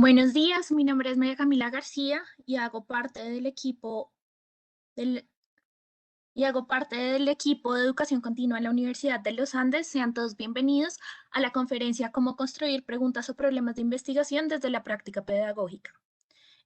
Buenos días, mi nombre es María Camila García y hago parte del del, equipo de educación continua en la Universidad de los Andes. Sean todos bienvenidos a la conferencia Cómo construir preguntas o problemas de investigación desde la práctica pedagógica.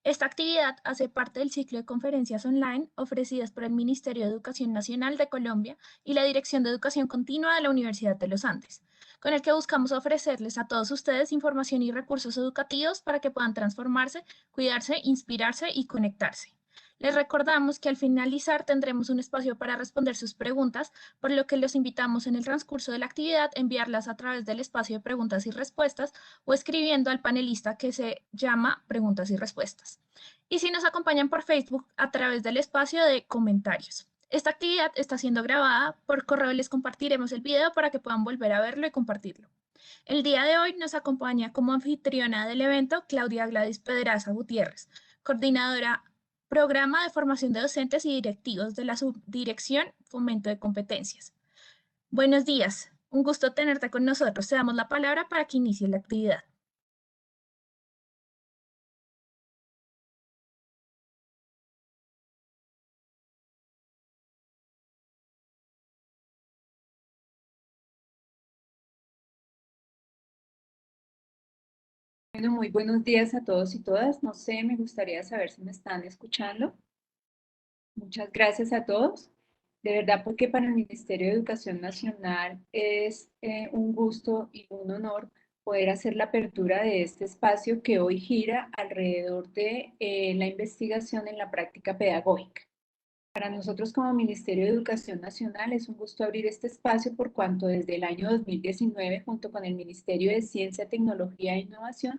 Esta actividad hace parte del ciclo de conferencias online ofrecidas por el Ministerio de Educación Nacional de Colombia y la Dirección de Educación Continua de la Universidad de los Andes, con el que buscamos ofrecerles a todos ustedes información y recursos educativos para que puedan transformarse, cuidarse, inspirarse y conectarse. Les recordamos que al finalizar tendremos un espacio para responder sus preguntas, por lo que los invitamos en el transcurso de la actividad a enviarlas a través del espacio de preguntas y respuestas o escribiendo al panelista que se llama Preguntas y Respuestas. Y si nos acompañan por Facebook a través del espacio de comentarios. Esta actividad está siendo grabada, por correo les compartiremos el video para que puedan volver a verlo y compartirlo. El día de hoy nos acompaña como anfitriona del evento Claudia Gladys Pedraza Gutiérrez, coordinadora Programa de Formación de Docentes y Directivos de la Subdirección Fomento de Competencias. Buenos días, un gusto tenerte con nosotros. Te damos la palabra para que inicie la actividad. Bueno, muy buenos días a todos y todas. No sé, me gustaría saber si me están escuchando. Muchas gracias a todos. De verdad, porque para el Ministerio de Educación Nacional es un gusto y un honor poder hacer la apertura de este espacio que hoy gira alrededor de la investigación en la práctica pedagógica. Para nosotros como Ministerio de Educación Nacional es un gusto abrir este espacio por cuanto desde el año 2019, junto con el Ministerio de Ciencia, Tecnología e Innovación,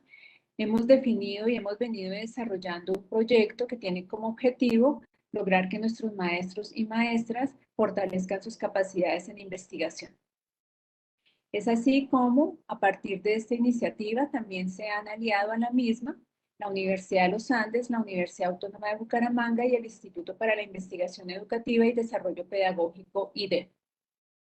hemos definido y hemos venido desarrollando un proyecto que tiene como objetivo lograr que nuestros maestros y maestras fortalezcan sus capacidades en investigación. Es así como, a partir de esta iniciativa, también se han aliado a la misma la Universidad de los Andes, la Universidad Autónoma de Bucaramanga y el Instituto para la Investigación Educativa y Desarrollo Pedagógico, IDE.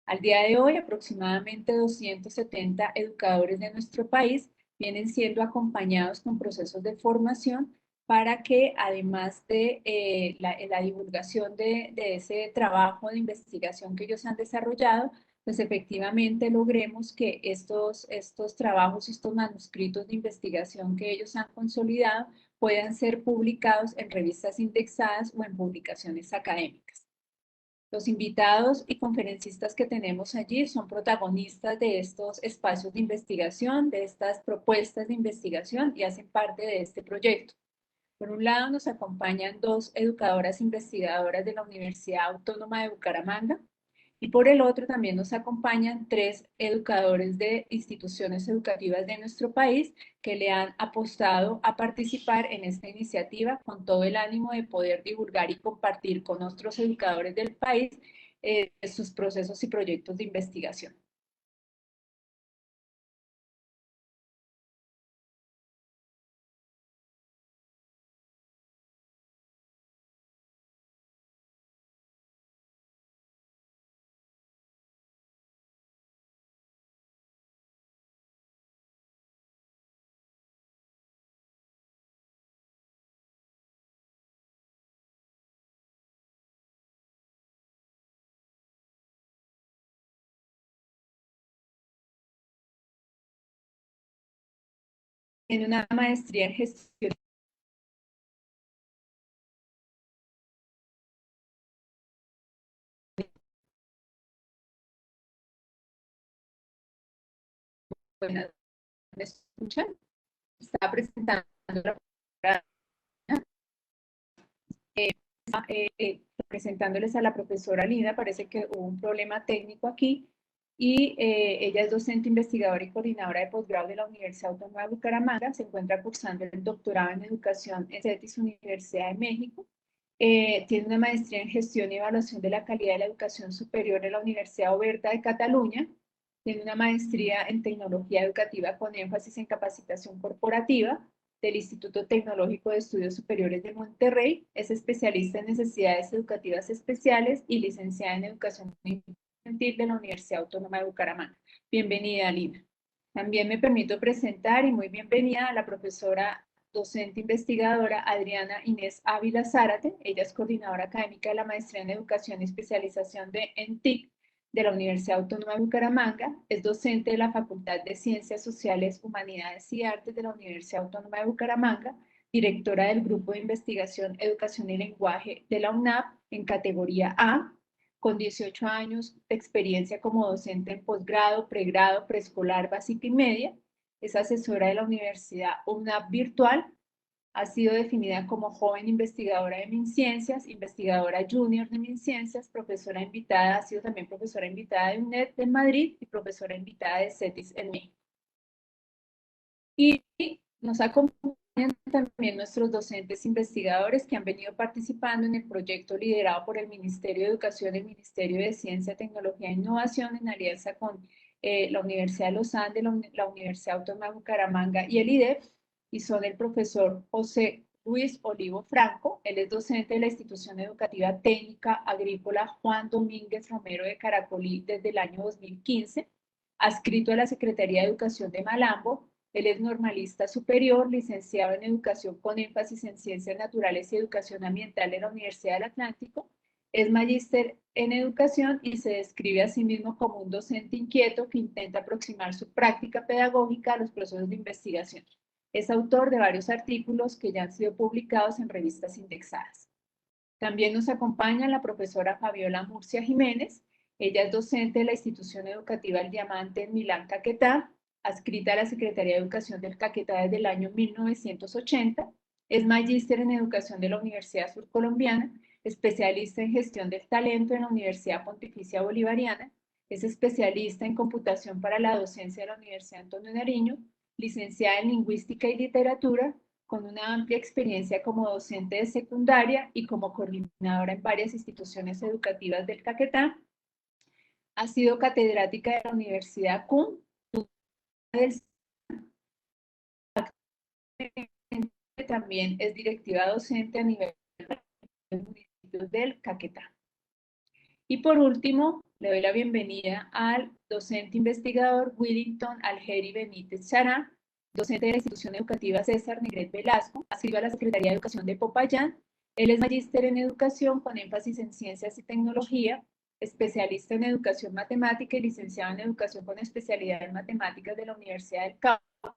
Al día de hoy, aproximadamente 270 educadores de nuestro país vienen siendo acompañados con procesos de formación para que, además de la divulgación de ese trabajo de investigación que ellos han desarrollado, pues efectivamente logremos que estos trabajos, estos manuscritos de investigación que ellos han consolidado puedan ser publicados en revistas indexadas o en publicaciones académicas. Los invitados y conferencistas que tenemos allí son protagonistas de estos espacios de investigación, de estas propuestas de investigación y hacen parte de este proyecto. Por un lado, nos acompañan dos educadoras investigadoras de la Universidad Autónoma de Bucaramanga, y por el otro también nos acompañan tres educadores de instituciones educativas de nuestro país que le han apostado a participar en esta iniciativa con todo el ánimo de poder divulgar y compartir con otros educadores del país sus procesos y proyectos de investigación. Tiene una maestría en gestión buena. ¿Me escuchan? Está presentando la presentándoles a la profesora Lina, parece que hubo un problema técnico aquí, y ella es docente investigadora y coordinadora de posgrado de la Universidad Autónoma de Bucaramanga, se encuentra cursando el doctorado en educación en CETIS Universidad de México, tiene una maestría en gestión y evaluación de la calidad de la educación superior en la Universidad Oberta de Cataluña, tiene una maestría en tecnología educativa con énfasis en capacitación corporativa del Instituto Tecnológico de Estudios Superiores de Monterrey, es especialista en necesidades educativas especiales y licenciada en educación infantil de la Universidad Autónoma de Bucaramanga. Bienvenida, Lina. También me permito presentar y muy bienvenida a la profesora docente investigadora Adriana Inés Ávila Zárate. Ella es coordinadora académica de la Maestría en Educación y Especialización de ENTIC de la Universidad Autónoma de Bucaramanga. Es docente de la Facultad de Ciencias Sociales, Humanidades y Artes de la Universidad Autónoma de Bucaramanga, directora del Grupo de Investigación, Educación y Lenguaje de la UNAP en categoría A, con 18 años de experiencia como docente en posgrado, pregrado, preescolar, básica y media. Es asesora de la Universidad UNAP Virtual. Ha sido definida como joven investigadora de MinCiencias, investigadora junior de MinCiencias, profesora invitada, ha sido también profesora invitada de UNED de Madrid y profesora invitada de CETIS en México. Y nos acompañan también nuestros docentes investigadores que han venido participando en el proyecto liderado por el Ministerio de Educación y el Ministerio de Ciencia, Tecnología e Innovación en alianza con la Universidad de los Andes, la Universidad Autónoma de Bucaramanga y el IDEF, y son el profesor José Luis Olivo Franco. Él es docente de la Institución Educativa Técnica Agrícola Juan Domínguez Romero de Caracolí desde el año 2015, adscrito a la Secretaría de Educación de Malambo. Él es normalista superior, licenciado en Educación con énfasis en Ciencias Naturales y Educación Ambiental de la Universidad del Atlántico. Es magíster en Educación y se describe a sí mismo como un docente inquieto que intenta aproximar su práctica pedagógica a los procesos de investigación. Es autor de varios artículos que ya han sido publicados en revistas indexadas. También nos acompaña la profesora Fabiola Murcia Jiménez. Ella es docente de la institución educativa El Diamante en Milán, Caquetá, adscrita a la Secretaría de Educación del Caquetá desde el año 1980. Es magíster en Educación de la Universidad Surcolombiana, especialista en Gestión del Talento en la Universidad Pontificia Bolivariana. Es especialista en Computación para la Docencia de la Universidad Antonio Nariño, licenciada en Lingüística y Literatura, con una amplia experiencia como docente de secundaria y como coordinadora en varias instituciones educativas del Caquetá. Ha sido catedrática de la Universidad CUM, también es directiva docente a nivel de municipios del Caquetá. Y por último, le doy la bienvenida al docente investigador Willington Algeri Benítez Chará, docente de la institución educativa César Negret Velasco, adscrito a la Secretaría de Educación de Popayán. Él es magíster en educación con énfasis en ciencias y tecnología, especialista en educación matemática y licenciado en educación con especialidad en matemáticas de la Universidad del Cauca.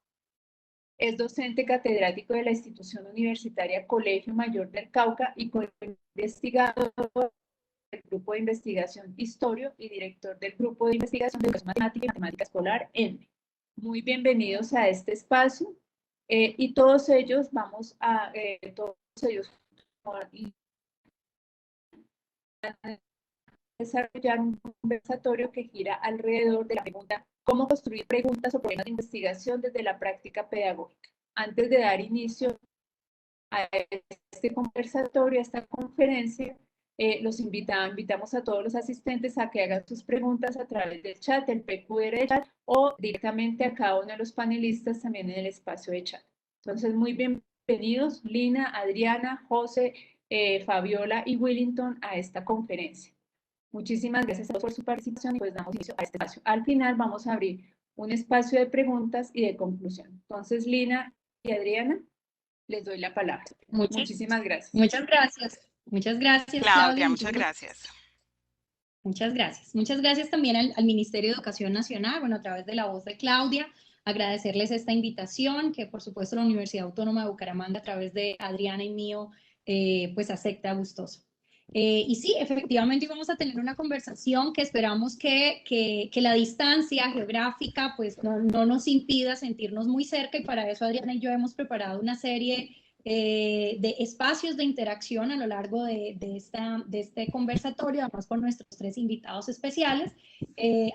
Es docente catedrático de la institución universitaria Colegio Mayor del Cauca y co-investigador del Grupo de Investigación Historia y director del Grupo de Investigación de Educación Matemática y Matemática Escolar ENME. Muy bienvenidos a este espacio y todos ellos vamos a desarrollar un conversatorio que gira alrededor de la pregunta ¿cómo construir preguntas o problemas de investigación desde la práctica pedagógica? Antes de dar inicio a este conversatorio, a esta conferencia, los invitamos a todos los asistentes a que hagan sus preguntas a través del chat, el PQR de chat, o directamente a cada uno de los panelistas también en el espacio de chat. Entonces, muy bienvenidos, Lina, Adriana, José, Fabiola y Willington a esta conferencia. Muchísimas gracias a todos por su participación y pues damos inicio a este espacio. Al final vamos a abrir un espacio de preguntas y de conclusión. Entonces, Lina y Adriana, les doy la palabra. Muchísimas gracias. Muchas gracias. Muchas gracias, Claudia. Muchas gracias. Muchas gracias. Muchas gracias también al Ministerio de Educación Nacional, bueno, a través de la voz de Claudia, agradecerles esta invitación, que por supuesto la Universidad Autónoma de Bucaramanga, a través de Adriana y mío, pues acepta gustoso. Y sí, efectivamente vamos a tener una conversación que esperamos que la distancia geográfica pues no nos impida sentirnos muy cerca, y para eso Adriana y yo hemos preparado una serie de espacios de interacción a lo largo de este conversatorio, además con nuestros tres invitados especiales.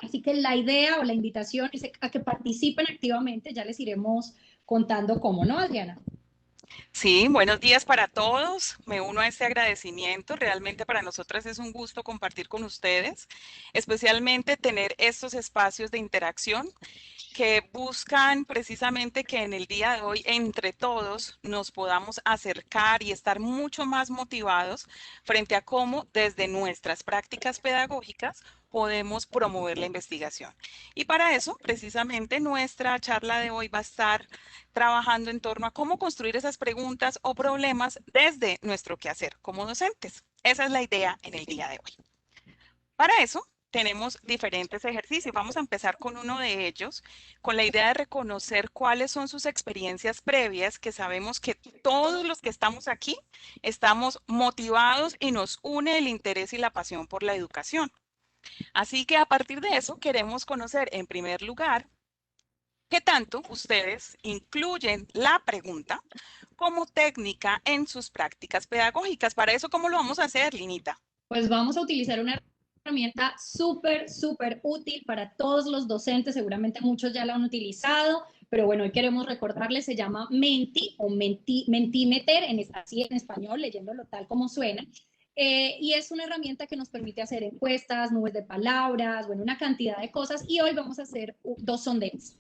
Así que la idea o la invitación es a que participen activamente, ya les iremos contando cómo, ¿no, Adriana? Sí, buenos días para todos. Me uno a este agradecimiento. Realmente para nosotras es un gusto compartir con ustedes, especialmente tener estos espacios de interacción que buscan precisamente que en el día de hoy entre todos nos podamos acercar y estar mucho más motivados frente a cómo desde nuestras prácticas pedagógicas podemos promover la investigación. Y para eso, precisamente, nuestra charla de hoy va a estar trabajando en torno a cómo construir esas preguntas o problemas desde nuestro quehacer como docentes. Esa es la idea en el día de hoy. Para eso, tenemos diferentes ejercicios. Vamos a empezar con uno de ellos, con la idea de reconocer cuáles son sus experiencias previas, que sabemos que todos los que estamos aquí estamos motivados y nos une el interés y la pasión por la educación. Así que a partir de eso queremos conocer en primer lugar qué tanto ustedes incluyen la pregunta como técnica en sus prácticas pedagógicas. Para eso, ¿cómo lo vamos a hacer, Linita? Pues vamos a utilizar una herramienta súper útil para todos los docentes, seguramente muchos ya la han utilizado, pero bueno, hoy queremos recordarles, se llama Menti o Mentimeter, así en español, leyéndolo tal como suena, y es una herramienta que nos permite hacer encuestas, nubes de palabras, bueno, una cantidad de cosas, y hoy vamos a hacer 2 sondeos.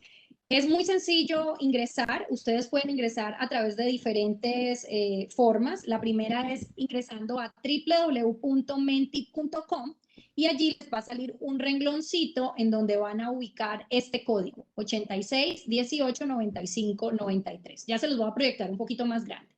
Es muy sencillo ingresar, ustedes pueden ingresar a través de diferentes formas. La primera es ingresando a www.menti.com y allí les va a salir un rengloncito en donde van a ubicar este código, 86 18 95 93. Ya se los voy a proyectar un poquito más grande.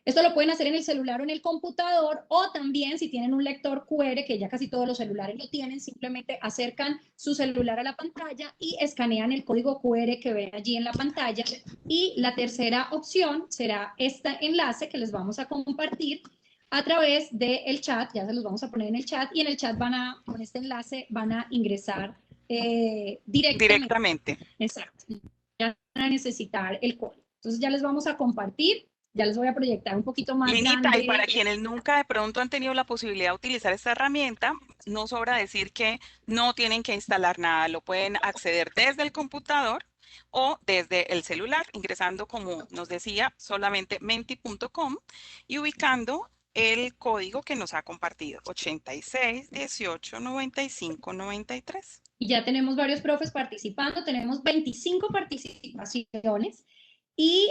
Esto lo pueden hacer en el celular o en el computador, o también si tienen un lector QR, que ya casi todos los celulares lo tienen, simplemente acercan su celular a la pantalla y escanean el código QR que ven allí en la pantalla. Y la tercera opción será este enlace que les vamos a compartir a través del chat, ya se los vamos a poner en el chat, y en el chat con este enlace van a ingresar directamente. Exacto. Ya van a necesitar el código. Entonces ya les vamos a compartir. Ya les voy a proyectar un poquito más Linita, grande. y para quienes nunca de pronto han tenido la posibilidad de utilizar esta herramienta, no sobra decir que no tienen que instalar nada. Lo pueden acceder desde el computador o desde el celular, ingresando, como nos decía, solamente menti.com y ubicando el código que nos ha compartido, 86 18 95 93. Y ya tenemos varios profes participando, tenemos 25 participaciones. Y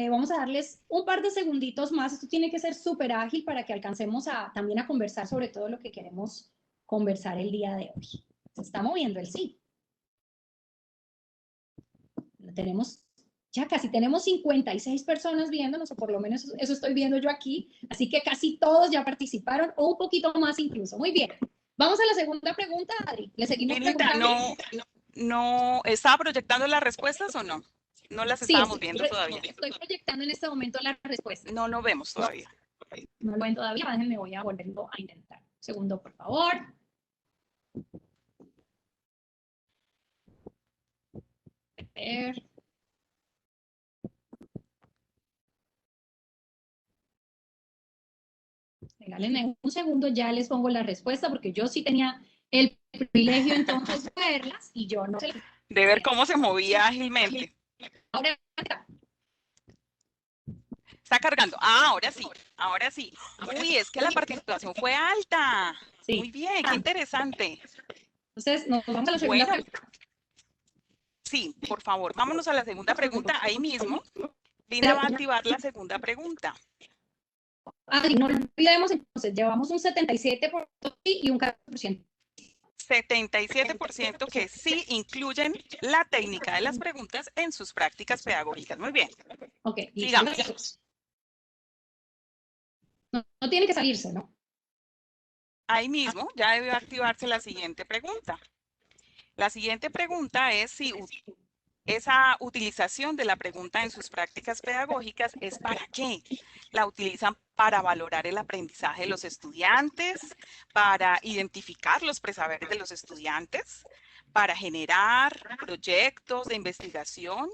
vamos a darles un par de segunditos más. Esto tiene que ser súper ágil para que alcancemos también a conversar sobre todo lo que queremos conversar el día de hoy. Se está moviendo el sí. Tenemos 56 personas viéndonos, o por lo menos eso estoy viendo yo aquí. Así que casi todos ya participaron, o un poquito más incluso. Muy bien. Vamos a la segunda pregunta, Adri. ¿Le seguimos preguntando? No, ¿estaba proyectando las respuestas o no? No las estábamos viendo todavía. Estoy proyectando en este momento las respuestas. No lo vemos todavía. No lo ven todavía, déjenme, voy a volverlo a intentar. Un segundo, por favor. A ver. Regálenme un segundo, ya les pongo la respuesta, porque yo sí tenía el privilegio entonces de verlas y yo no sé. De ver cómo se movía ágilmente. Ahora está cargando. Ah, ahora sí, ahora sí. Uy, es que la participación fue alta. Sí. Muy bien, qué interesante. Entonces, nos vamos a la segunda pregunta. Sí, por favor, vámonos a la segunda pregunta ahí mismo. Lina va a activar la segunda pregunta. Adri, no olvidemos entonces, llevamos un 77% y un 14%. 77% que sí incluyen la técnica de las preguntas en sus prácticas pedagógicas. Muy bien. Ok, sigamos. No tiene que salirse, ¿no? Ahí mismo ya debió activarse la siguiente pregunta. La siguiente pregunta es si esa utilización de la pregunta en sus prácticas pedagógicas es para qué. La utilizan para valorar el aprendizaje de los estudiantes, para identificar los presaberes de los estudiantes, para generar proyectos de investigación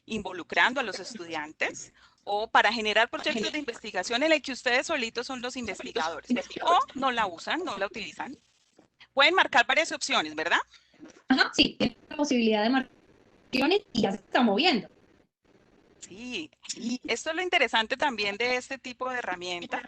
involucrando a los estudiantes, o para generar proyectos de investigación en el que ustedes solitos son los investigadores, o no la usan, no la utilizan. Pueden marcar varias opciones, ¿verdad? Ajá, sí, tiene la posibilidad de marcar y ya se está moviendo. Sí, esto es lo interesante también de este tipo de herramienta,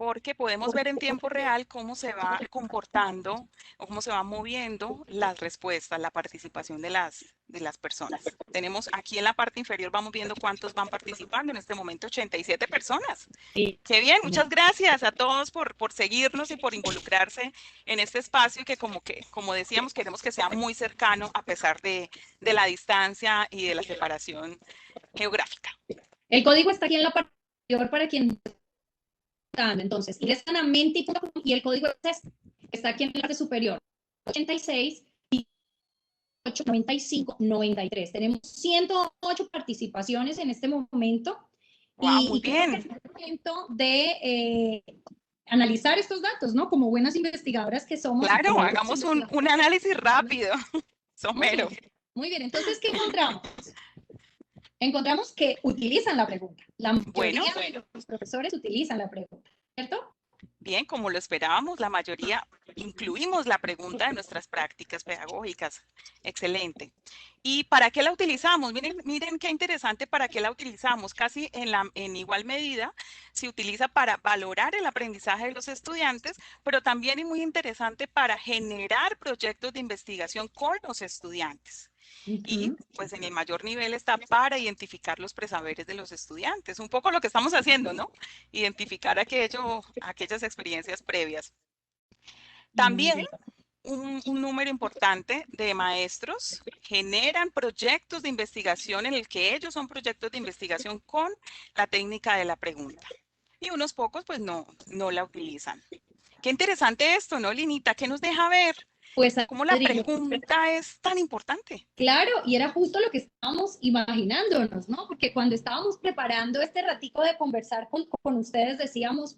porque podemos ver en tiempo real cómo se va comportando o cómo se va moviendo las respuestas, la participación de las personas. Tenemos aquí en la parte inferior, vamos viendo cuántos van participando, en este momento 87 personas. Sí. Qué bien, muchas gracias a todos por seguirnos y por involucrarse en este espacio que, como decíamos, queremos que sea muy cercano a pesar de la distancia y de la separación geográfica. El código está aquí en la parte inferior para quien... Entonces, ingresan a menti.com y el código es este, está aquí en la parte superior, 86 95 93. Tenemos 108 participaciones en este momento. Wow, muy creo bien. que es el momento de analizar estos datos, ¿no? Como buenas investigadoras que somos. Claro, hagamos un análisis rápido, somero. Muy bien, entonces, ¿qué encontramos? Encontramos que utilizan la pregunta. La mayoría de los profesores utilizan la pregunta, ¿cierto? Bien, como lo esperábamos, la mayoría incluimos la pregunta en nuestras prácticas pedagógicas. Excelente. ¿Y para qué la utilizamos? Miren qué interesante para qué la utilizamos. Casi en igual medida se utiliza para valorar el aprendizaje de los estudiantes, pero también es muy interesante para generar proyectos de investigación con los estudiantes. Y pues en el mayor nivel está para identificar los presaberes de los estudiantes, un poco lo que estamos haciendo, ¿no? Identificar aquellas experiencias previas. También un número importante de maestros generan proyectos de investigación en el que ellos son proyectos de investigación con la técnica de la pregunta. Y unos pocos pues no la utilizan. Qué interesante esto, ¿no, Linita? ¿Qué nos deja ver? Pues, ¿Cómo la pregunta es tan importante? Claro, y era justo lo que estábamos imaginándonos, ¿no? Porque cuando estábamos preparando este ratico de conversar con ustedes, decíamos,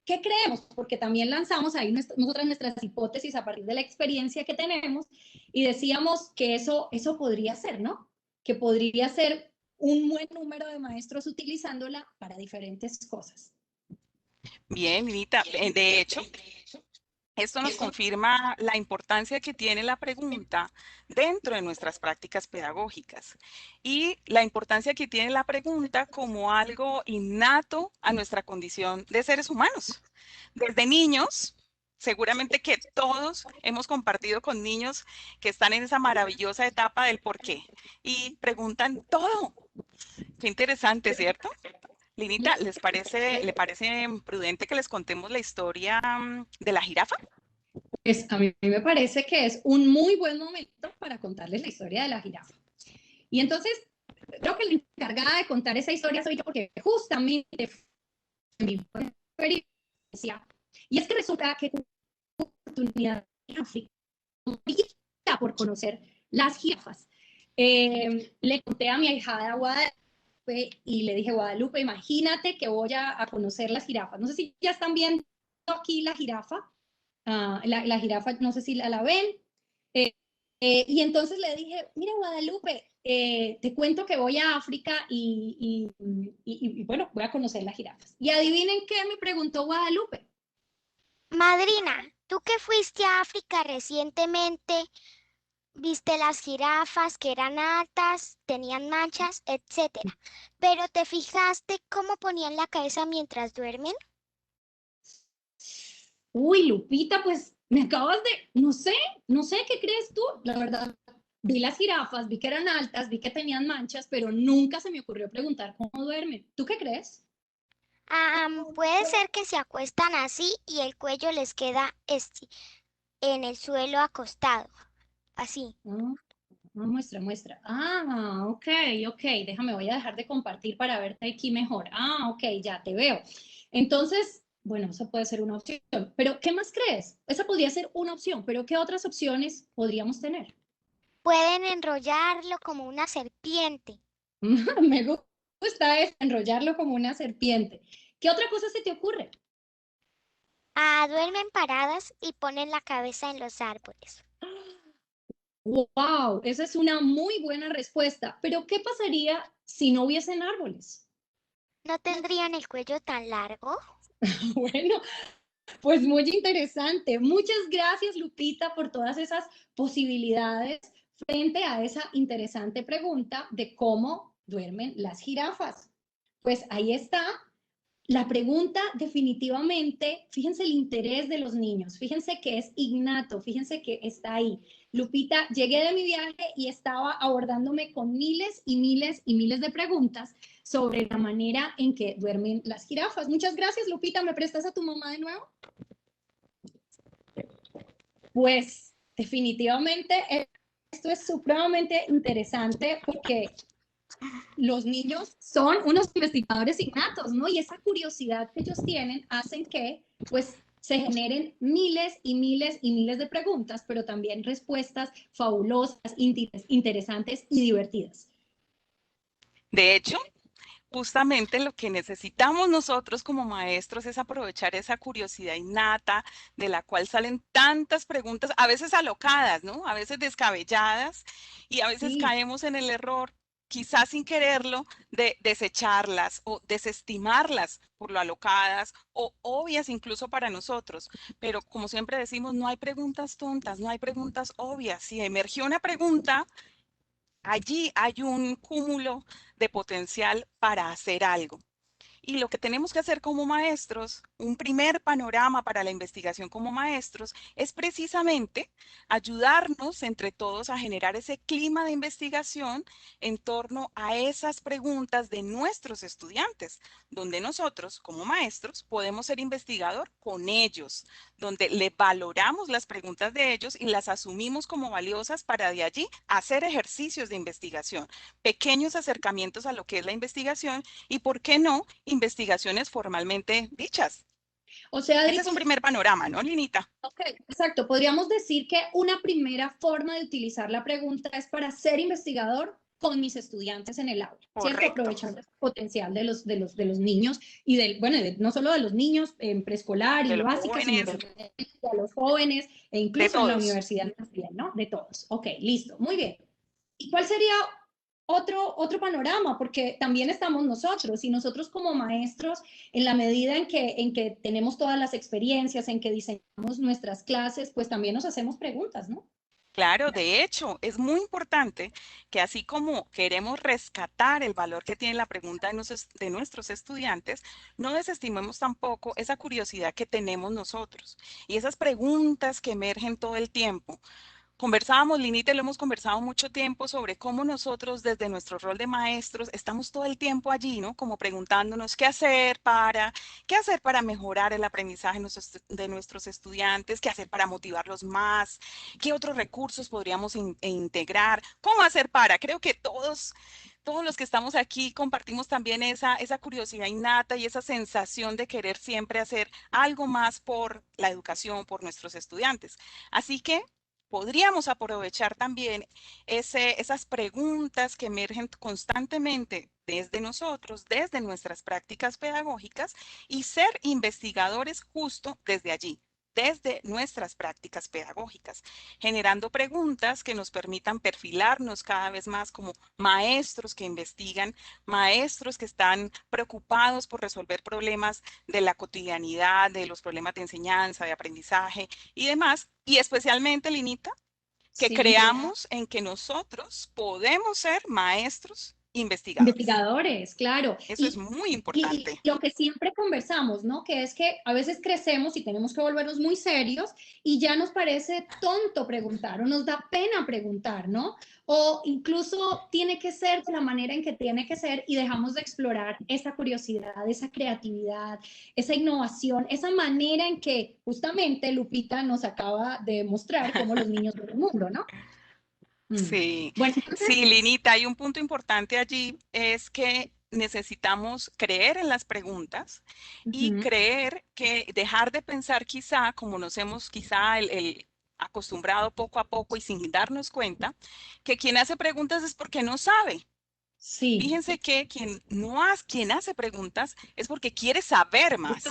¿qué creemos? Porque también lanzamos ahí nosotras nuestras hipótesis a partir de la experiencia que tenemos y decíamos que eso podría ser, ¿no? Que podría ser un buen número de maestros utilizándola para diferentes cosas. Bien, Linita, de hecho, esto nos confirma la importancia que tiene la pregunta dentro de nuestras prácticas pedagógicas y la importancia que tiene la pregunta como algo innato a nuestra condición de seres humanos. Desde niños, seguramente que todos hemos compartido con niños que están en esa maravillosa etapa del por qué y preguntan todo. Qué interesante, ¿cierto? Linita, ¿le parece prudente que les contemos la historia de la jirafa? Pues a mí me parece que es un muy buen momento para contarles la historia de la jirafa. Y entonces, creo que la encargada de contar esa historia soy yo, porque justamente mi experiencia, y es que resulta que tuve la oportunidad en África por conocer las jirafas. Le conté a mi ahijada Guadalupe y le dije, Guadalupe, imagínate que voy a conocer las jirafas. No sé si ya están viendo aquí la jirafa. La jirafa, no sé si la ven. Y entonces le dije, mira, Guadalupe, te cuento que voy a África y bueno, voy a conocer las jirafas. Y adivinen qué me preguntó Guadalupe. Madrina, tú que fuiste a África recientemente, viste las jirafas que eran altas, tenían manchas, etcétera. Pero ¿te fijaste cómo ponían la cabeza mientras duermen? Uy, Lupita, pues me acabas de, no sé, ¿qué crees tú? La verdad, vi las jirafas, vi que eran altas, vi que tenían manchas, pero nunca se me ocurrió preguntar cómo duermen. ¿Tú qué crees? Puede ser que se acuestan así y el cuello les queda en el suelo acostado, así. Muestra. Ok, voy a dejar de compartir para verte aquí mejor. Ok, ya te veo. Entonces, bueno, eso puede ser una opción. Pero, ¿qué más crees? Esa podría ser una opción, pero ¿qué otras opciones podríamos tener? Pueden enrollarlo como una serpiente. Me gusta enrollarlo como una serpiente. ¿Qué otra cosa se te ocurre? Duermen paradas y ponen la cabeza en los árboles. ¡Wow! Esa es una muy buena respuesta. Pero, ¿qué pasaría si no hubiesen árboles? ¿No tendrían el cuello tan largo? Bueno, pues muy interesante. Muchas gracias, Lupita, por todas esas posibilidades frente a esa interesante pregunta de cómo duermen las jirafas. Pues ahí está la pregunta definitivamente, fíjense el interés de los niños, fíjense que es innato, fíjense que está ahí. Lupita, llegué de mi viaje y estaba abordándome con miles y miles y miles de preguntas sobre la manera en que duermen las jirafas. Muchas gracias, Lupita. ¿Me prestas a tu mamá de nuevo? Pues definitivamente esto es supremamente interesante porque los niños son unos investigadores innatos, ¿no? Y esa curiosidad que ellos tienen hacen que, pues, se generen miles y miles y miles de preguntas, pero también respuestas fabulosas, interesantes y divertidas. De hecho, justamente lo que necesitamos nosotros como maestros es aprovechar esa curiosidad innata de la cual salen tantas preguntas, a veces alocadas, ¿no? A veces descabelladas y a veces Sí. caemos en el error, quizás sin quererlo, de desecharlas o desestimarlas por lo alocadas o obvias incluso para nosotros. Pero como siempre decimos, no hay preguntas tontas, no hay preguntas obvias. Si emergió una pregunta, allí hay un cúmulo de potencial para hacer algo. Y lo que tenemos que hacer como maestros, un primer panorama para la investigación como maestros, es precisamente ayudarnos entre todos a generar ese clima de investigación en torno a esas preguntas de nuestros estudiantes, donde nosotros como maestros podemos ser investigador con ellos, donde le valoramos las preguntas de ellos y las asumimos como valiosas para de allí hacer ejercicios de investigación, pequeños acercamientos a lo que es la investigación y, ¿por qué no?, investigaciones formalmente dichas. O sea, ese es un primer panorama, ¿no, Linita? Ok, exacto. Podríamos decir que una primera forma de utilizar la pregunta es para ser investigador con mis estudiantes en el aula, ¿cierto? Correcto. Aprovechando el potencial de los niños y no solo de los niños en preescolar y De los básica, sino jóvenes. de los jóvenes e incluso en la todos. universidad también, ¿no? De todos. Ok, listo, muy bien. ¿Y cuál sería otro panorama? Porque también estamos nosotros y nosotros como maestros, en la medida en que tenemos todas las experiencias, en que diseñamos nuestras clases, pues también nos hacemos preguntas, ¿no? Claro, de hecho, es muy importante que así como queremos rescatar el valor que tiene la pregunta de nuestros estudiantes, no desestimemos tampoco esa curiosidad que tenemos nosotros y esas preguntas que emergen todo el tiempo. Conversábamos, Linita, y lo hemos conversado mucho tiempo sobre cómo nosotros desde nuestro rol de maestros estamos todo el tiempo allí, ¿no? Como preguntándonos qué hacer para mejorar el aprendizaje de nuestros estudiantes, qué hacer para motivarlos más, qué otros recursos podríamos integrar, cómo hacer para. Creo que todos los que estamos aquí compartimos también esa curiosidad innata y esa sensación de querer siempre hacer algo más por la educación, por nuestros estudiantes. Así que podríamos aprovechar también esas preguntas que emergen constantemente desde nosotros, desde nuestras prácticas pedagógicas y ser investigadores justo desde allí, desde nuestras prácticas pedagógicas, generando preguntas que nos permitan perfilarnos cada vez más como maestros que investigan, maestros que están preocupados por resolver problemas de la cotidianidad, de los problemas de enseñanza, de aprendizaje y demás, y especialmente, Linita, que Sí. creamos en que nosotros podemos ser maestros investigadores. Investigadores, claro. Eso es muy importante. Y lo que siempre conversamos, ¿no? Que es que a veces crecemos y tenemos que volvernos muy serios y ya nos parece tonto preguntar o nos da pena preguntar, ¿no? O incluso tiene que ser de la manera en que tiene que ser y dejamos de explorar esa curiosidad, esa creatividad, esa innovación, esa manera en que justamente Lupita nos acaba de mostrar cómo los niños ven el mundo, ¿no? Sí, Bueno, entonces, sí, Linita, hay un punto importante allí, es que necesitamos creer en las preguntas y creer que dejar de pensar quizá, como nos hemos quizá el acostumbrado poco a poco y sin darnos cuenta, que quien hace preguntas es porque no sabe. sí. Fíjense que quien hace preguntas es porque quiere saber más,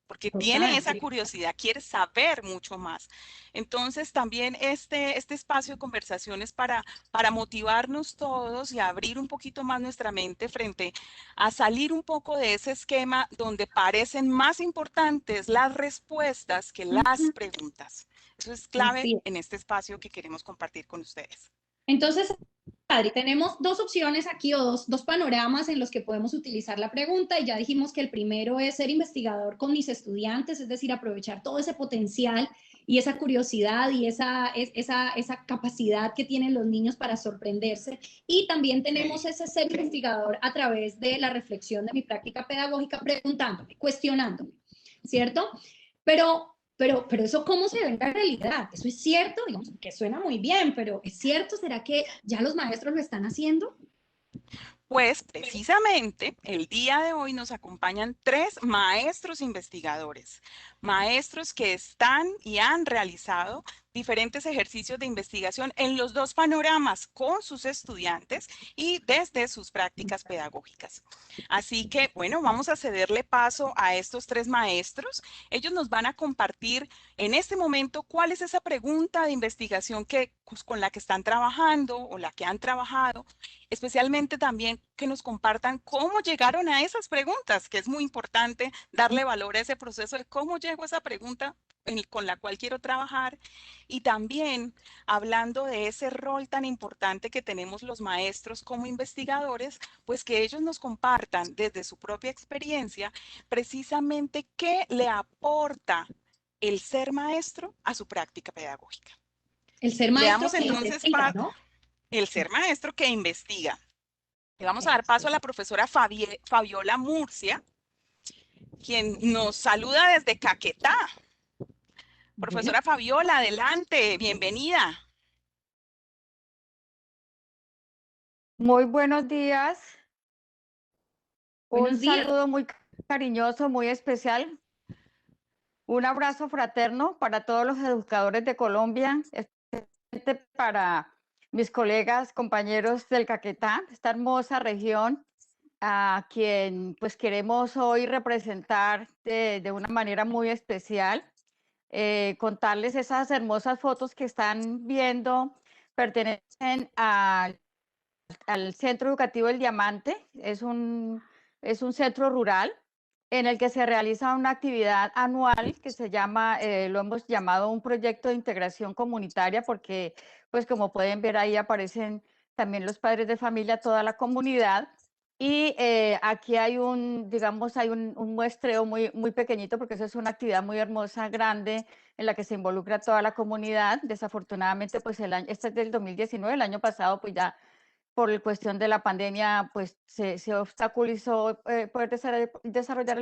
porque tiene esa curiosidad, quiere saber mucho más. Entonces, también este espacio de conversaciones para motivarnos todos y abrir un poquito más nuestra mente frente a salir un poco de ese esquema donde parecen más importantes las respuestas que las preguntas. Eso es clave en este espacio que queremos compartir con ustedes. Entonces, Adri, tenemos dos opciones aquí o dos panoramas en los que podemos utilizar la pregunta y ya dijimos que el primero es ser investigador con mis estudiantes, es decir, aprovechar todo ese potencial y esa curiosidad y esa capacidad que tienen los niños para sorprenderse. Y también tenemos ese ser investigador a través de la reflexión de mi práctica pedagógica, preguntándome, cuestionándome, ¿cierto? Pero eso, ¿cómo se ve en la realidad? ¿Eso es cierto? Digamos que suena muy bien, pero ¿es cierto? ¿Será que ya los maestros lo están haciendo? Pues precisamente el día de hoy nos acompañan 3 maestros investigadores, maestros que están y han realizado diferentes ejercicios de investigación en los 2 panoramas con sus estudiantes y desde sus prácticas pedagógicas. Así que, bueno, vamos a cederle paso a estos 3 maestros. Ellos nos van a compartir en este momento cuál es esa pregunta de investigación con la que están trabajando o la que han trabajado, especialmente también que nos compartan cómo llegaron a esas preguntas, que es muy importante darle valor a ese proceso de cómo llego a esa pregunta con la cual quiero trabajar, y también hablando de ese rol tan importante que tenemos los maestros como investigadores, pues que ellos nos compartan desde su propia experiencia precisamente qué le aporta el ser maestro a su práctica pedagógica. El ser maestro Veamos que entonces investiga, ¿no? el ser maestro que investiga. Le vamos a dar paso a la profesora Fabiola Murcia, quien nos saluda desde Caquetá. Profesora Fabiola, adelante, bienvenida. Muy buenos días. Un Buenos días. saludo muy cariñoso, muy especial. Un abrazo fraterno para todos los educadores de Colombia, especialmente para mis colegas, compañeros del Caquetá, esta hermosa región a quien pues queremos hoy representar de una manera muy especial. Contarles esas hermosas fotos que están viendo pertenecen al Centro Educativo El Diamante. Es un centro rural en el que se realiza una actividad anual que se llama, lo hemos llamado un proyecto de integración comunitaria, porque pues como pueden ver ahí aparecen también los padres de familia, toda la comunidad. Y aquí hay digamos, hay un muestreo muy pequeñito, porque eso es una actividad muy hermosa, grande, en la que se involucra toda la comunidad. Desafortunadamente, pues este es del 2019, el año pasado pues ya por cuestión de la pandemia, pues se obstaculizó poder desarrollar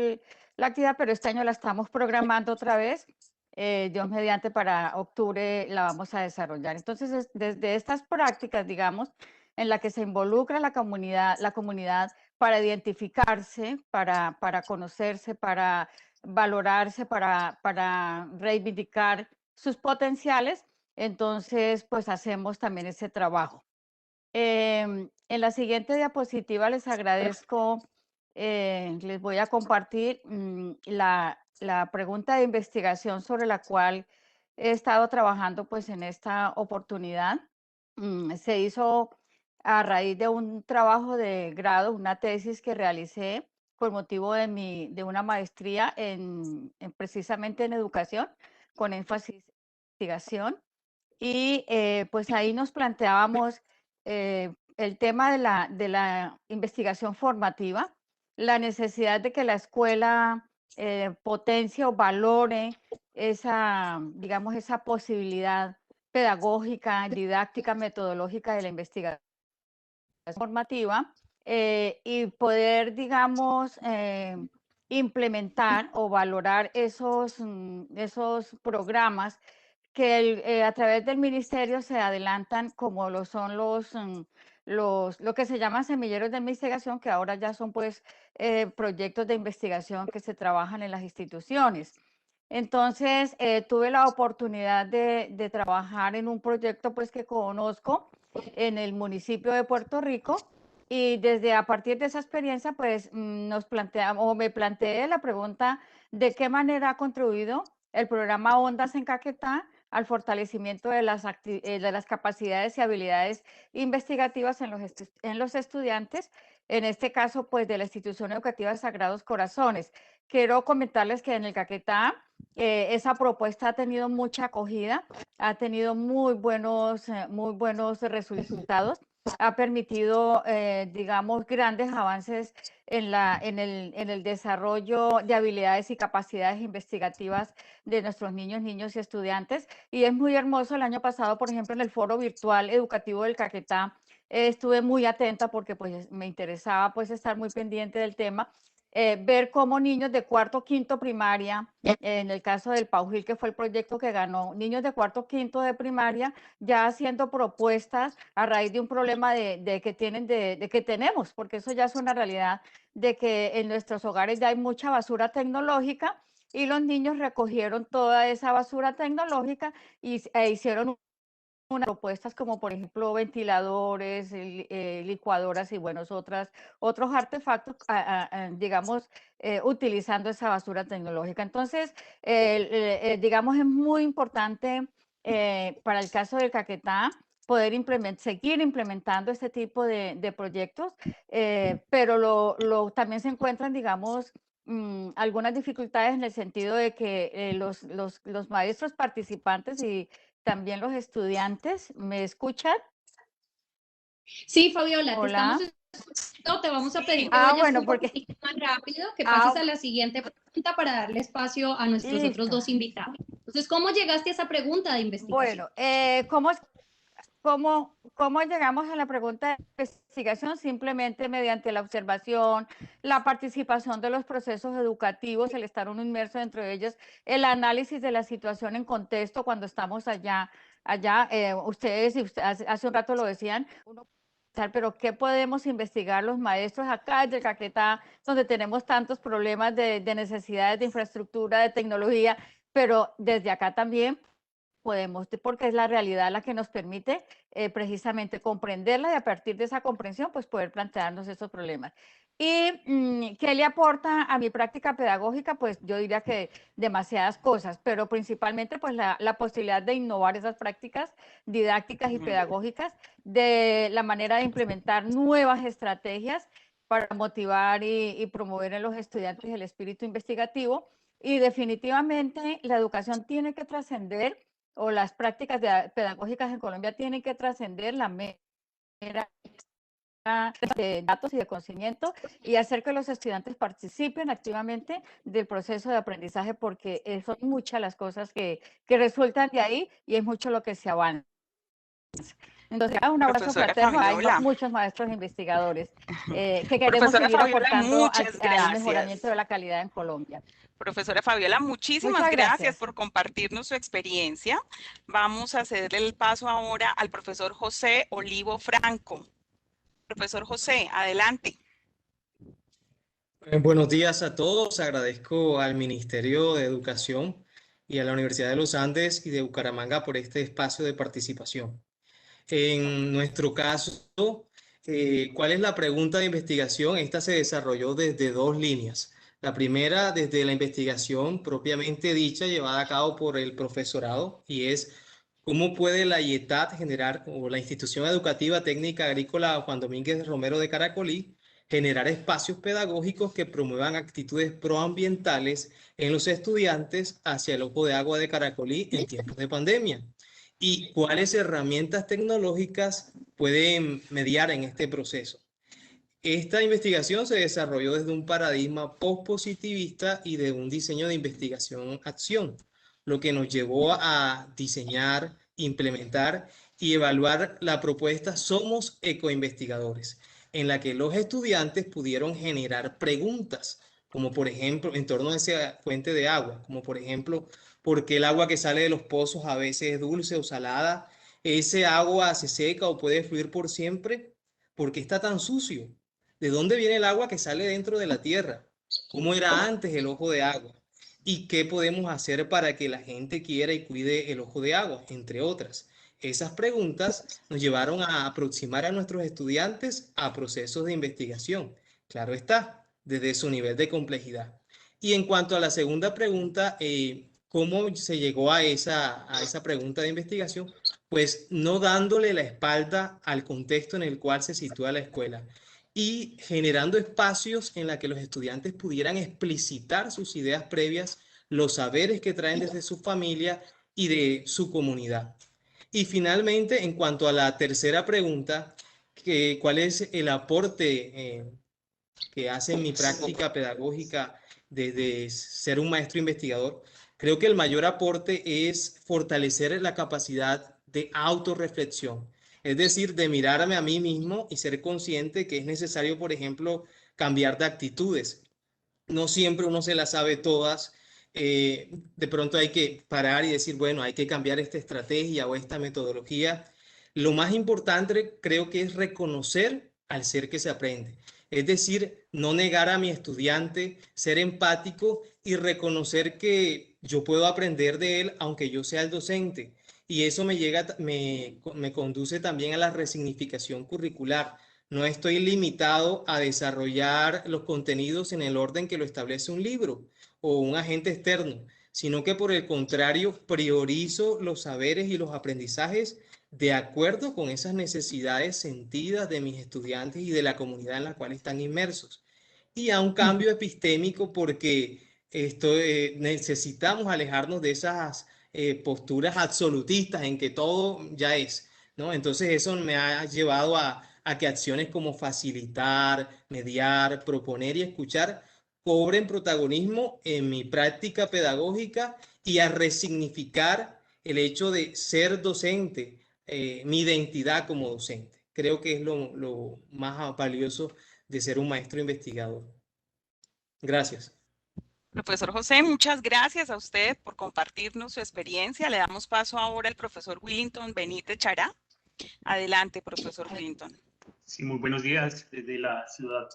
la actividad, pero este año la estamos programando otra vez. Dios mediante, para octubre la vamos a desarrollar. Entonces, desde estas prácticas, digamos, en la que se involucra la comunidad para identificarse, para conocerse, para valorarse, para reivindicar sus potenciales, entonces, pues hacemos también ese trabajo. En la siguiente diapositiva les agradezco, les voy a compartir la pregunta de investigación sobre la cual he estado trabajando pues en esta oportunidad. Se hizo a raíz de un trabajo de grado, una tesis que realicé por motivo de una maestría precisamente en educación, con énfasis en investigación. Y pues ahí nos planteábamos el tema de la investigación formativa, la necesidad de que la escuela potencie o valore digamos, esa posibilidad pedagógica, didáctica, metodológica de la investigación formativa, y poder, digamos, implementar o valorar esos programas que a través del ministerio se adelantan, como lo son lo que se llaman semilleros de investigación, que ahora ya son pues proyectos de investigación que se trabajan en las instituciones. Entonces, tuve la oportunidad de trabajar en un proyecto pues que conozco en el municipio de Puerto Rico, y a partir de esa experiencia pues me planteé la pregunta de qué manera ha contribuido el programa Ondas en Caquetá al fortalecimiento de las capacidades y habilidades investigativas en los estudiantes, en este caso pues de la institución educativa Sagrados Corazones. Quiero comentarles que en el Caquetá esa propuesta ha tenido mucha acogida, ha tenido muy buenos resultados. ha permitido, digamos, grandes avances en el desarrollo de habilidades y capacidades investigativas de nuestros niños y estudiantes. Y es muy hermoso. El año pasado, por ejemplo, en el foro virtual educativo del Caquetá, estuve muy atenta porque pues, me interesaba pues, estar muy pendiente del tema. Ver cómo niños de cuarto, quinto primaria, en el caso del Paujil, que fue el proyecto que ganó, niños de cuarto, quinto de primaria, ya haciendo propuestas a raíz de un problema de que tenemos, porque eso ya es una realidad, de que en nuestros hogares ya hay mucha basura tecnológica y los niños recogieron toda esa basura tecnológica e hicieron unas propuestas como por ejemplo ventiladores, licuadoras y buenos otros artefactos, digamos, utilizando esa basura tecnológica. Entonces, digamos, es muy importante para el caso del Caquetá poder seguir implementando este tipo de proyectos, pero también se encuentran, digamos, algunas dificultades en el sentido de que los maestros participantes y también los estudiantes, ¿me escuchan? Sí, Fabiola, te Hola. estamos escuchando. Te vamos a pedir que vayas Bueno, un porque poquito más rápido, que pases a la siguiente pregunta para darle espacio a nuestros otros listo. dos invitados. Entonces, ¿cómo llegaste a esa pregunta de investigación? Bueno, ¿cómo llegamos a la pregunta de investigación? Simplemente mediante la observación, la participación de los procesos educativos, el estar uno inmerso dentro de ellos, el análisis de la situación en contexto cuando estamos allá, ustedes hace un rato lo decían, uno pensar, pero ¿qué podemos investigar los maestros acá de Caquetá, donde tenemos tantos problemas de necesidades de infraestructura, de tecnología, pero desde acá también podemos, porque es la realidad la que nos permite precisamente comprenderla y a partir de esa comprensión pues poder plantearnos estos problemas. ¿Y qué le aporta a mi práctica pedagógica? Pues yo diría que demasiadas cosas, pero principalmente pues la posibilidad de innovar esas prácticas didácticas y pedagógicas, de la manera de implementar nuevas estrategias para motivar y promover en los estudiantes el espíritu investigativo. Y definitivamente la educación tiene que trascender, o las prácticas pedagógicas en Colombia tienen que trascender la mera de datos y de conocimiento y hacer que los estudiantes participen activamente del proceso de aprendizaje, porque son muchas las cosas que resultan de ahí y es mucho lo que se avanza. Entonces, un abrazo Profesora fraterno. Hay Fabiola. muchos maestros investigadores que queremos Profesora seguir Fabiola, aportando muchas al mejoramiento gracias. de la calidad en Colombia. Profesora Fabiola, muchísimas Muchas gracias gracias. por compartirnos su experiencia. Vamos a cederle el paso ahora al profesor José Olivo Franco. Profesor José, adelante. Buenos días a todos. Agradezco al Ministerio de Educación y a la Universidad de los Andes y de Bucaramanga por este espacio de participación. En nuestro caso, ¿cuál es la pregunta de investigación? Esta se desarrolló desde dos líneas. La primera, desde la investigación propiamente dicha, llevada a cabo por el profesorado, y es cómo puede la IETAD generar, o la Institución Educativa Técnica Agrícola Juan Domínguez Romero de Caracolí, generar espacios pedagógicos que promuevan actitudes proambientales en los estudiantes hacia el ojo de agua de Caracolí en tiempos de pandemia. ¿Y cuáles herramientas tecnológicas pueden mediar en este proceso? Esta investigación se desarrolló desde un paradigma postpositivista y de un diseño de investigación-acción, lo que nos llevó a diseñar, implementar y evaluar la propuesta Somos Ecoinvestigadores, en la que los estudiantes pudieron generar preguntas, como por ejemplo, en torno a esa fuente de agua, como por ejemplo, ¿por qué el agua que sale de los pozos a veces es dulce o salada? ¿Ese agua se seca o puede fluir por siempre? ¿Por qué está tan sucio? ¿De dónde viene el agua que sale dentro de la tierra? ¿Cómo era antes el ojo de agua? ¿Y qué podemos hacer para que la gente quiera y cuide el ojo de agua? Entre otras. Esas preguntas nos llevaron a aproximar a nuestros estudiantes a procesos de investigación. Claro está, desde su nivel de complejidad. Y en cuanto a la segunda pregunta, ¿cómo se llegó a esa pregunta de investigación? Pues no dándole la espalda al contexto en el cual se sitúa la escuela y generando espacios en los que los estudiantes pudieran explicitar sus ideas previas, los saberes que traen desde su familia y de su comunidad. Y finalmente, en cuanto a la tercera pregunta, cuál es el aporte que hace en mi práctica pedagógica desde ser un maestro investigador, creo que el mayor aporte es fortalecer la capacidad de autorreflexión, es decir, de mirarme a mí mismo y ser consciente que es necesario, por ejemplo, cambiar de actitudes. No siempre uno se las sabe todas. De pronto hay que parar y decir, bueno, hay que cambiar esta estrategia o esta metodología. Lo más importante creo que es reconocer al ser que se aprende. Es decir, no negar a mi estudiante, ser empático y reconocer que yo puedo aprender de él aunque yo sea el docente. Y eso me conduce también a la resignificación curricular. No estoy limitado a desarrollar los contenidos en el orden que lo establece un libro o un agente externo, sino que por el contrario priorizo los saberes y los aprendizajes de acuerdo con esas necesidades sentidas de mis estudiantes y de la comunidad en la cual están inmersos. Y a un cambio epistémico porque necesitamos alejarnos de esas posturas absolutistas en que todo ya es, ¿no? Entonces eso me ha llevado a que acciones como facilitar, mediar, proponer y escuchar cobren protagonismo en mi práctica pedagógica y a resignificar el hecho de ser docente, mi identidad como docente. Creo que es lo más valioso de ser un maestro investigador. Gracias. Profesor José, muchas gracias a usted por compartirnos su experiencia. Le damos paso ahora al profesor Willington Benítez Chará. Adelante, profesor Willington. Sí, muy buenos días desde la ciudad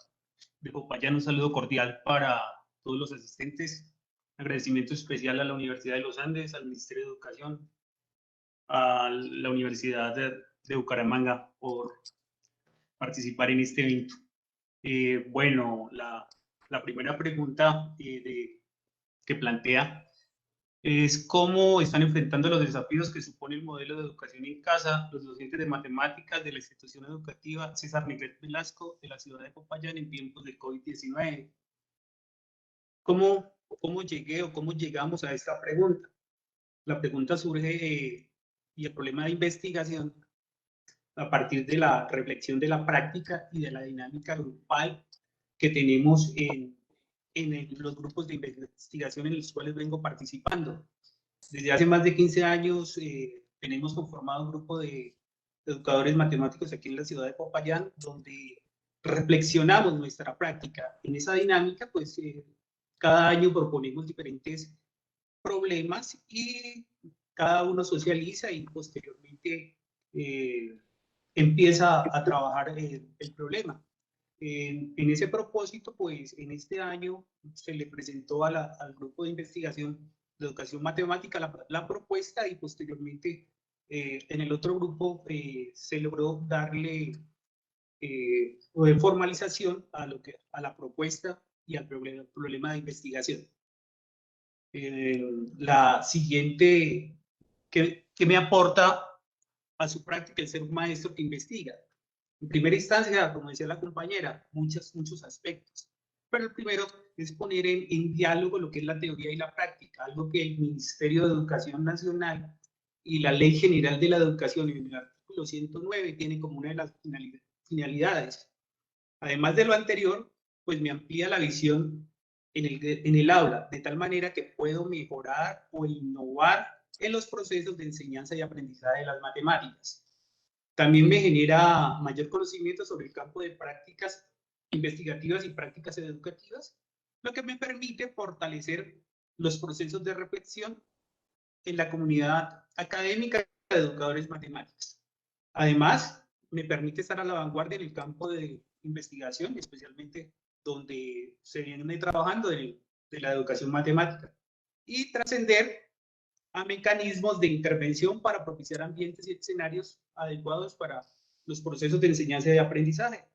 de Popayán. Un saludo cordial para todos los asistentes. Agradecimiento especial a la Universidad de los Andes, al Ministerio de Educación, a la Universidad de Bucaramanga por participar en este evento. Bueno, la primera pregunta que plantea es cómo están enfrentando los desafíos que supone el modelo de educación en casa los docentes de matemáticas de la institución educativa César Miguel Velasco de la ciudad de Popayán en tiempos de COVID-19. ¿Cómo llegué o cómo llegamos a esta pregunta? La pregunta surge y el problema de investigación a partir de la reflexión de la práctica y de la dinámica grupal que tenemos en los grupos de investigación en los cuales vengo participando. Desde hace más de 15 años tenemos conformado un grupo de educadores matemáticos aquí en la ciudad de Popayán, donde reflexionamos nuestra práctica. En esa dinámica, pues cada año proponemos diferentes problemas y cada uno socializa y posteriormente empieza a trabajar el problema. En ese propósito, pues en este año se le presentó al grupo de investigación de educación matemática la propuesta y posteriormente en el otro grupo se logró darle formalización a la propuesta y al problema de investigación. La siguiente, ¿qué me aporta a su práctica el ser un maestro que investiga? En primera instancia, como decía la compañera, muchos aspectos. Pero el primero es poner en diálogo lo que es la teoría y la práctica, algo que el Ministerio de Educación Nacional y la Ley General de la Educación en el artículo 109 tiene como una de las finalidades. Además de lo anterior, pues me amplía la visión en el aula, de tal manera que puedo mejorar o innovar en los procesos de enseñanza y aprendizaje de las matemáticas. También me genera mayor conocimiento sobre el campo de prácticas investigativas y prácticas educativas, lo que me permite fortalecer los procesos de reflexión en la comunidad académica de educadores matemáticos. Además, me permite estar a la vanguardia en el campo de investigación, especialmente donde se viene trabajando de la educación matemática, y trascender a mecanismos de intervención para propiciar ambientes y escenarios adecuados para los procesos de enseñanza y de aprendizaje.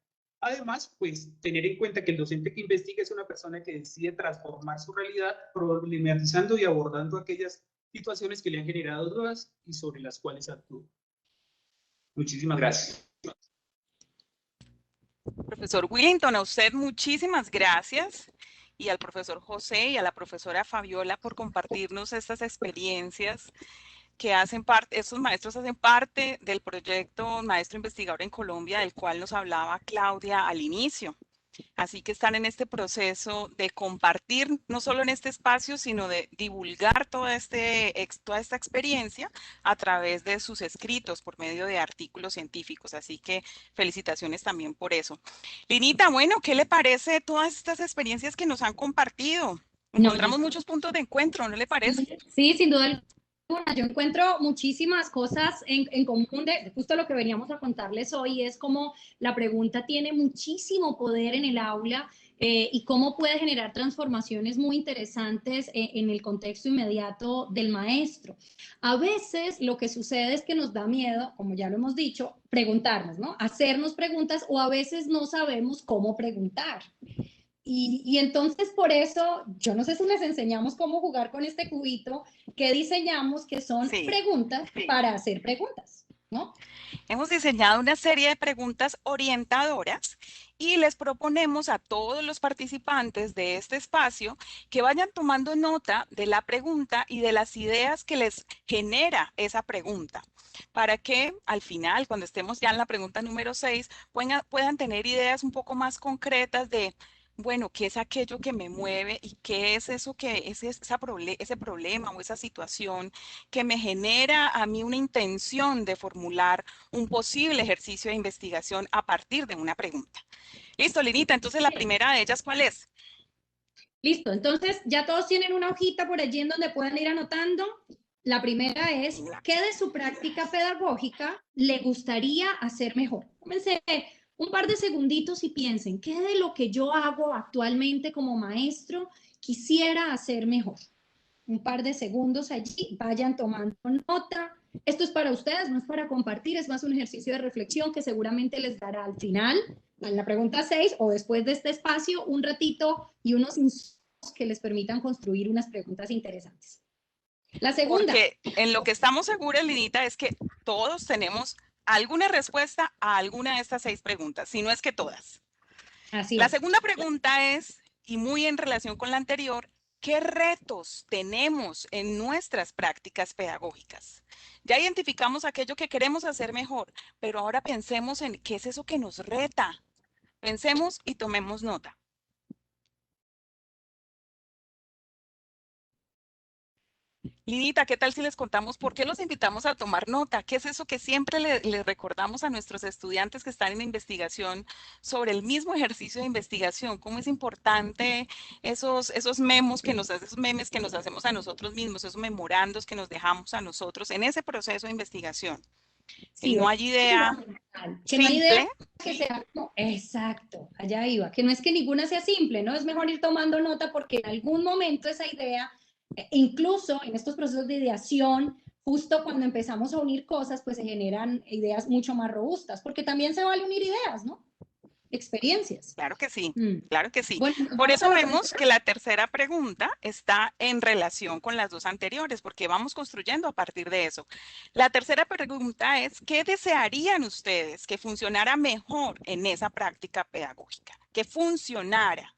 Además, pues, tener en cuenta que el docente que investiga es una persona que decide transformar su realidad, problematizando y abordando aquellas situaciones que le han generado dudas y sobre las cuales actúa. Muchísimas gracias. Profesor Willington, a usted muchísimas gracias. Y al profesor José y a la profesora Fabiola por compartirnos estas experiencias que hacen parte, estos maestros hacen parte del proyecto Maestro Investigador en Colombia, del cual nos hablaba Claudia al inicio. Así que están en este proceso de compartir, no solo en este espacio, sino de divulgar toda esta experiencia a través de sus escritos por medio de artículos científicos. Así que felicitaciones también por eso. Linita, bueno, ¿qué le parece todas estas experiencias que nos han compartido? Encontramos muchos puntos de encuentro, ¿no le parece? Sí, sin duda alguna. Yo encuentro muchísimas cosas en común de justo lo que veníamos a contarles hoy, es como la pregunta tiene muchísimo poder en el aula y cómo puede generar transformaciones muy interesantes en el contexto inmediato del maestro. A veces lo que sucede es que nos da miedo, como ya lo hemos dicho, preguntarnos, ¿no? Hacernos preguntas, o a veces no sabemos cómo preguntar. Y entonces por eso, yo no sé si les enseñamos cómo jugar con este cubito que diseñamos, que son preguntas para hacer preguntas, ¿no? Hemos diseñado una serie de preguntas orientadoras y les proponemos a todos los participantes de este espacio que vayan tomando nota de la pregunta y de las ideas que les genera esa pregunta, para que al final, cuando estemos ya en la pregunta número 6, puedan tener ideas un poco más concretas de, bueno, ¿qué es aquello que me mueve y qué es eso ese problema o esa situación que me genera a mí una intención de formular un posible ejercicio de investigación a partir de una pregunta? Listo, Linita, entonces la primera de ellas, ¿cuál es? Listo, entonces ya todos tienen una hojita por allí en donde puedan ir anotando. La primera es, ¿qué de su práctica pedagógica le gustaría hacer mejor? Tómense un par de segunditos y piensen, ¿qué de lo que yo hago actualmente como maestro quisiera hacer mejor? Un par de segundos allí, vayan tomando nota. Esto es para ustedes, no es para compartir, es más un ejercicio de reflexión que seguramente les dará al final, en la pregunta 6 o después de este espacio, un ratito y unos insumos que les permitan construir unas preguntas interesantes. La segunda. Porque en lo que estamos seguros, Linita, es que todos tenemos alguna respuesta a alguna de estas 6 preguntas, si no es que todas. Así La es. segunda pregunta es, y muy en relación con la anterior, ¿qué retos tenemos en nuestras prácticas pedagógicas? Ya identificamos aquello que queremos hacer mejor, pero ahora pensemos en qué es eso que nos reta. Pensemos y tomemos nota. Linita, ¿qué tal si les contamos por qué los invitamos a tomar nota? ¿Qué es eso que siempre les recordamos a nuestros estudiantes que están en investigación sobre el mismo ejercicio de investigación? ¿Cómo es importante esos memes que nos hacemos a nosotros mismos, esos memorandos que nos dejamos a nosotros en ese proceso de investigación? Sí, no hay idea que no hay idea que sea como, exacto, allá iba, que no es que ninguna sea simple, ¿no? Es mejor ir tomando nota porque en algún momento esa idea, incluso en estos procesos de ideación, justo cuando empezamos a unir cosas, pues se generan ideas mucho más robustas, porque también se vale unir ideas, ¿no? Experiencias. Claro que sí, claro que sí. Bueno, por eso vemos que la tercera pregunta está en relación con las 2 anteriores, porque vamos construyendo a partir de eso. La tercera pregunta es, ¿qué desearían ustedes que funcionara mejor en esa práctica pedagógica? Que funcionara.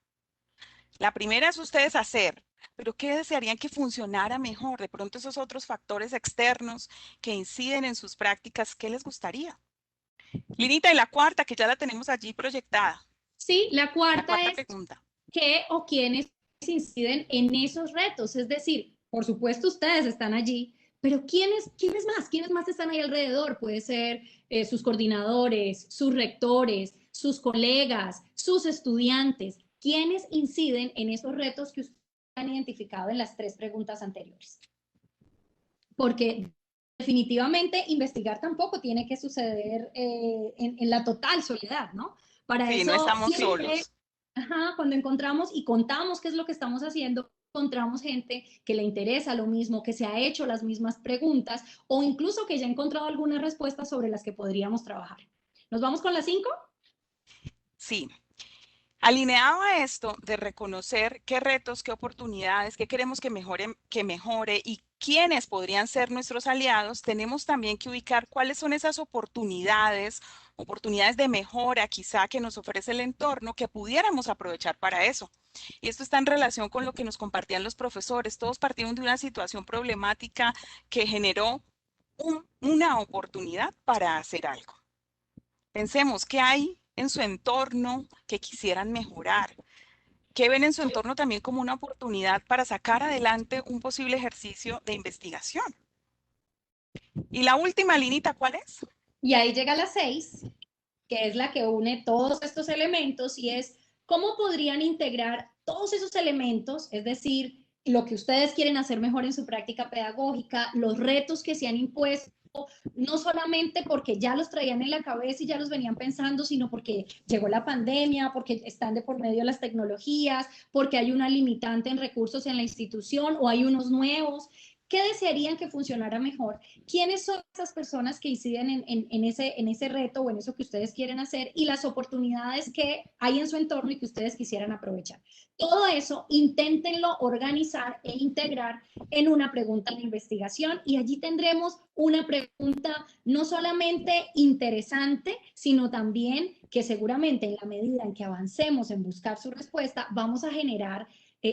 La primera es ustedes hacer, pero ¿qué desearían que funcionara mejor? De pronto esos otros factores externos que inciden en sus prácticas, ¿qué les gustaría? Linita, y la cuarta, que ya la tenemos allí proyectada. Sí, la cuarta es pregunta. ¿Qué o quiénes inciden en esos retos? Es decir, por supuesto ustedes están allí, pero ¿quiénes más? ¿Quiénes más están ahí alrededor? Puede ser sus coordinadores, sus rectores, sus colegas, sus estudiantes. ¿Quiénes inciden en esos retos que ustedes han identificado en las 3 preguntas anteriores? Porque definitivamente investigar tampoco tiene que suceder en la total soledad, ¿no? Para sí, eso no estamos solos. Cuando encontramos y contamos qué es lo que estamos haciendo, encontramos gente que le interesa lo mismo, que se ha hecho las mismas preguntas o incluso que ya ha encontrado algunas respuestas sobre las que podríamos trabajar. ¿Nos vamos con las 5? Sí. Alineado a esto de reconocer qué retos, qué oportunidades, qué queremos que mejore y quiénes podrían ser nuestros aliados, tenemos también que ubicar cuáles son esas oportunidades de mejora quizá que nos ofrece el entorno que pudiéramos aprovechar para eso. Y esto está en relación con lo que nos compartían los profesores. Todos partieron de una situación problemática que generó una oportunidad para hacer algo. Pensemos qué hay en su entorno que quisieran mejorar, qué ven en su entorno también como una oportunidad para sacar adelante un posible ejercicio de investigación. Y la última linita, ¿cuál es? Y ahí llega la 6, que es la que une todos estos elementos, y es cómo podrían integrar todos esos elementos, es decir, lo que ustedes quieren hacer mejor en su práctica pedagógica, los retos que se han impuesto, no solamente porque ya los traían en la cabeza y ya los venían pensando, sino porque llegó la pandemia, porque están de por medio las tecnologías, porque hay una limitante en recursos en la institución o hay unos nuevos. ¿Qué desearían que funcionara mejor? ¿Quiénes son esas personas que inciden en ese reto o en eso que ustedes quieren hacer y las oportunidades que hay en su entorno y que ustedes quisieran aprovechar? Todo eso, inténtenlo organizar e integrar en una pregunta de investigación, y allí tendremos una pregunta no solamente interesante, sino también que seguramente en la medida en que avancemos en buscar su respuesta, vamos a generar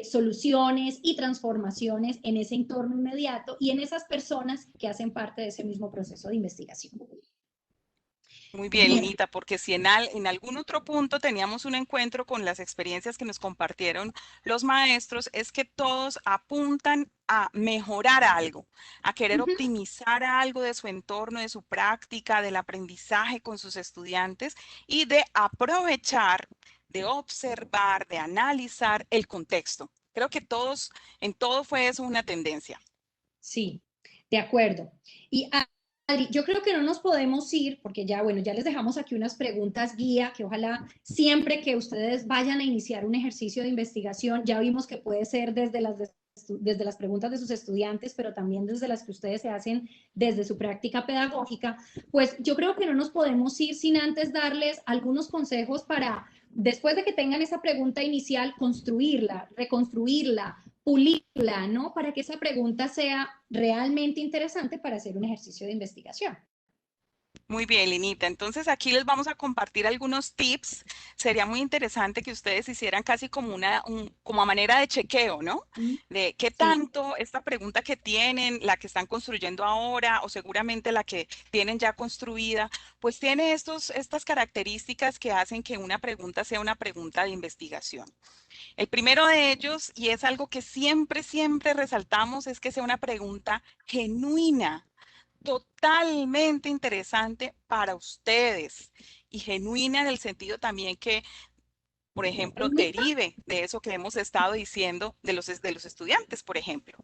soluciones y transformaciones en ese entorno inmediato y en esas personas que hacen parte de ese mismo proceso de investigación. Muy bien, Linita, porque si en algún otro punto teníamos un encuentro con las experiencias que nos compartieron los maestros, es que todos apuntan a mejorar algo, a querer optimizar algo de su entorno, de su práctica, del aprendizaje con sus estudiantes y de aprovechar, de observar, de analizar el contexto. Creo que todos, en todo fue eso una tendencia. Sí, de acuerdo. Y Adri, yo creo que no nos podemos ir, porque ya, bueno, ya les dejamos aquí unas preguntas guía, que ojalá siempre que ustedes vayan a iniciar un ejercicio de investigación, ya vimos que puede ser desde las preguntas de sus estudiantes, pero también desde las que ustedes se hacen desde su práctica pedagógica, pues yo creo que no nos podemos ir sin antes darles algunos consejos para, después de que tengan esa pregunta inicial, construirla, reconstruirla, pulirla, ¿no? Para que esa pregunta sea realmente interesante para hacer un ejercicio de investigación. Muy bien, Linita. Entonces aquí les vamos a compartir algunos tips. Sería muy interesante que ustedes hicieran casi como como a manera de chequeo, ¿no? De qué tanto esta pregunta que tienen, la que están construyendo ahora o seguramente la que tienen ya construida, pues tiene estas características que hacen que una pregunta sea una pregunta de investigación. El primero de ellos, y es algo que siempre resaltamos, es que sea una pregunta genuina, totalmente interesante para ustedes y genuina en el sentido también que, por ejemplo, derive de eso que hemos estado diciendo de los estudiantes, por ejemplo.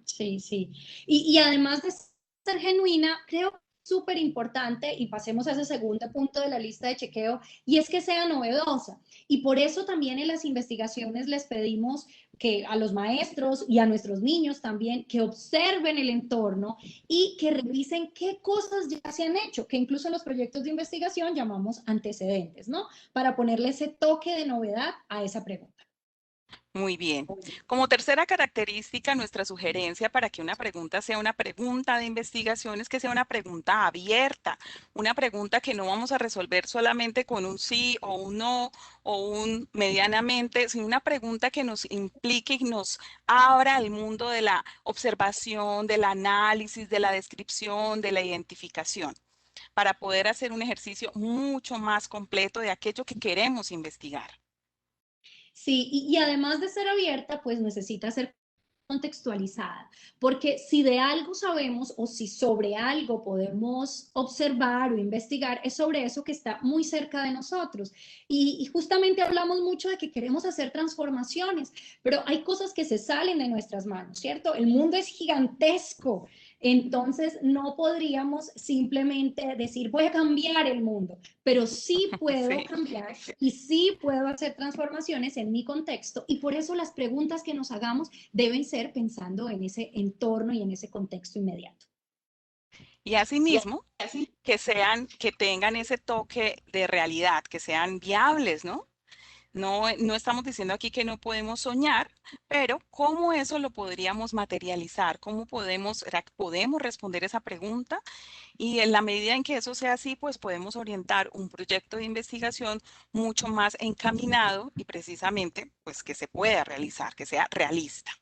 Sí, sí. Y además de ser genuina, creo que es súper importante, y pasemos a ese segundo punto de la lista de chequeo, y es que sea novedosa. Y por eso también en las investigaciones les pedimos que a los maestros y a nuestros niños también que observen el entorno y que revisen qué cosas ya se han hecho, que incluso en los proyectos de investigación llamamos antecedentes, ¿no? Para ponerle ese toque de novedad a esa pregunta. Muy bien. Como tercera característica, nuestra sugerencia para que una pregunta sea una pregunta de investigación es que sea una pregunta abierta, una pregunta que no vamos a resolver solamente con un sí o un no o un medianamente, sino una pregunta que nos implique y nos abra al mundo de la observación, del análisis, de la descripción, de la identificación, para poder hacer un ejercicio mucho más completo de aquello que queremos investigar. Sí, y además de ser abierta, pues necesita ser contextualizada, porque si de algo sabemos o si sobre algo podemos observar o investigar, es sobre eso que está muy cerca de nosotros. Y justamente hablamos mucho de que queremos hacer transformaciones, pero hay cosas que se salen de nuestras manos, ¿cierto? El mundo es gigantesco. Entonces, no podríamos simplemente decir, voy a cambiar el mundo, pero sí puedo cambiar y sí puedo hacer transformaciones en mi contexto, y por eso las preguntas que nos hagamos deben ser pensando en ese entorno y en ese contexto inmediato. Y asimismo, que tengan ese toque de realidad, que sean viables, ¿no? No estamos diciendo aquí que no podemos soñar, pero ¿cómo eso lo podríamos materializar? ¿Cómo podemos responder esa pregunta? Y en la medida en que eso sea así, pues podemos orientar un proyecto de investigación mucho más encaminado y precisamente, pues que se pueda realizar, que sea realista.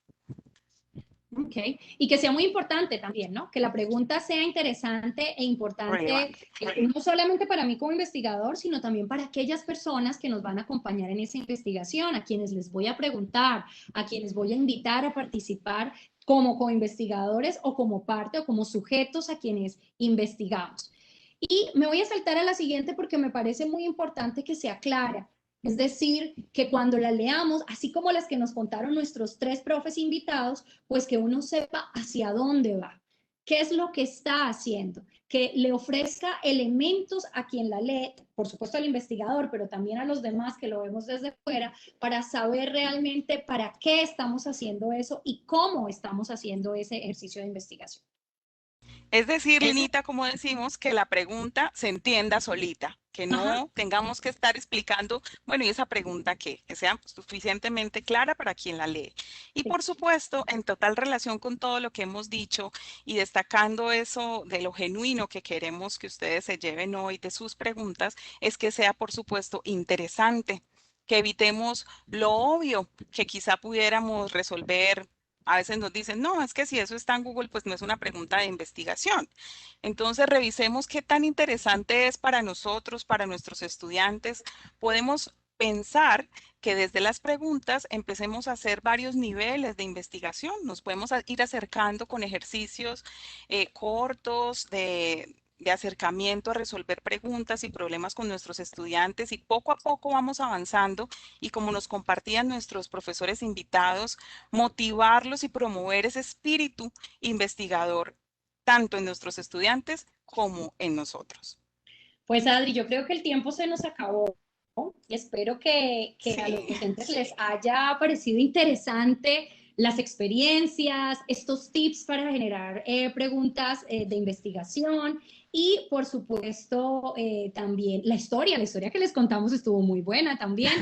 Ok, ¿ok? Y que sea muy importante también, ¿no? Que la pregunta sea interesante e importante, no solamente para mí como investigador, sino también para aquellas personas que nos van a acompañar en esa investigación, a quienes les voy a preguntar, a quienes voy a invitar a participar como coinvestigadores o como parte o como sujetos a quienes investigamos. Y me voy a saltar a la siguiente porque me parece muy importante que sea clara. Es decir, que cuando la leamos, así como las que nos contaron nuestros 3 profes invitados, pues que uno sepa hacia dónde va, qué es lo que está haciendo, que le ofrezca elementos a quien la lee, por supuesto al investigador, pero también a los demás que lo vemos desde fuera, para saber realmente para qué estamos haciendo eso y cómo estamos haciendo ese ejercicio de investigación. Es decir, Linita, como decimos, que la pregunta se entienda solita, que no tengamos que estar explicando, bueno, ¿y esa pregunta qué? Que sea suficientemente clara para quien la lee. Y por supuesto, en total relación con todo lo que hemos dicho y destacando eso de lo genuino que queremos que ustedes se lleven hoy de sus preguntas, es que sea, por supuesto, interesante, que evitemos lo obvio que quizá pudiéramos resolver. A veces nos dicen, no, es que si eso está en Google, pues no es una pregunta de investigación. Entonces, revisemos qué tan interesante es para nosotros, para nuestros estudiantes. Podemos pensar que desde las preguntas empecemos a hacer varios niveles de investigación. Nos podemos ir acercando con ejercicios cortos de acercamiento a resolver preguntas y problemas con nuestros estudiantes y poco a poco vamos avanzando y como nos compartían nuestros profesores invitados, motivarlos y promover ese espíritu investigador tanto en nuestros estudiantes como en nosotros. Pues Adri, yo creo que el tiempo se nos acabó. Espero que a los docentes les haya parecido interesante las experiencias, estos tips para generar preguntas de investigación y, por supuesto, también la historia que les contamos estuvo muy buena también.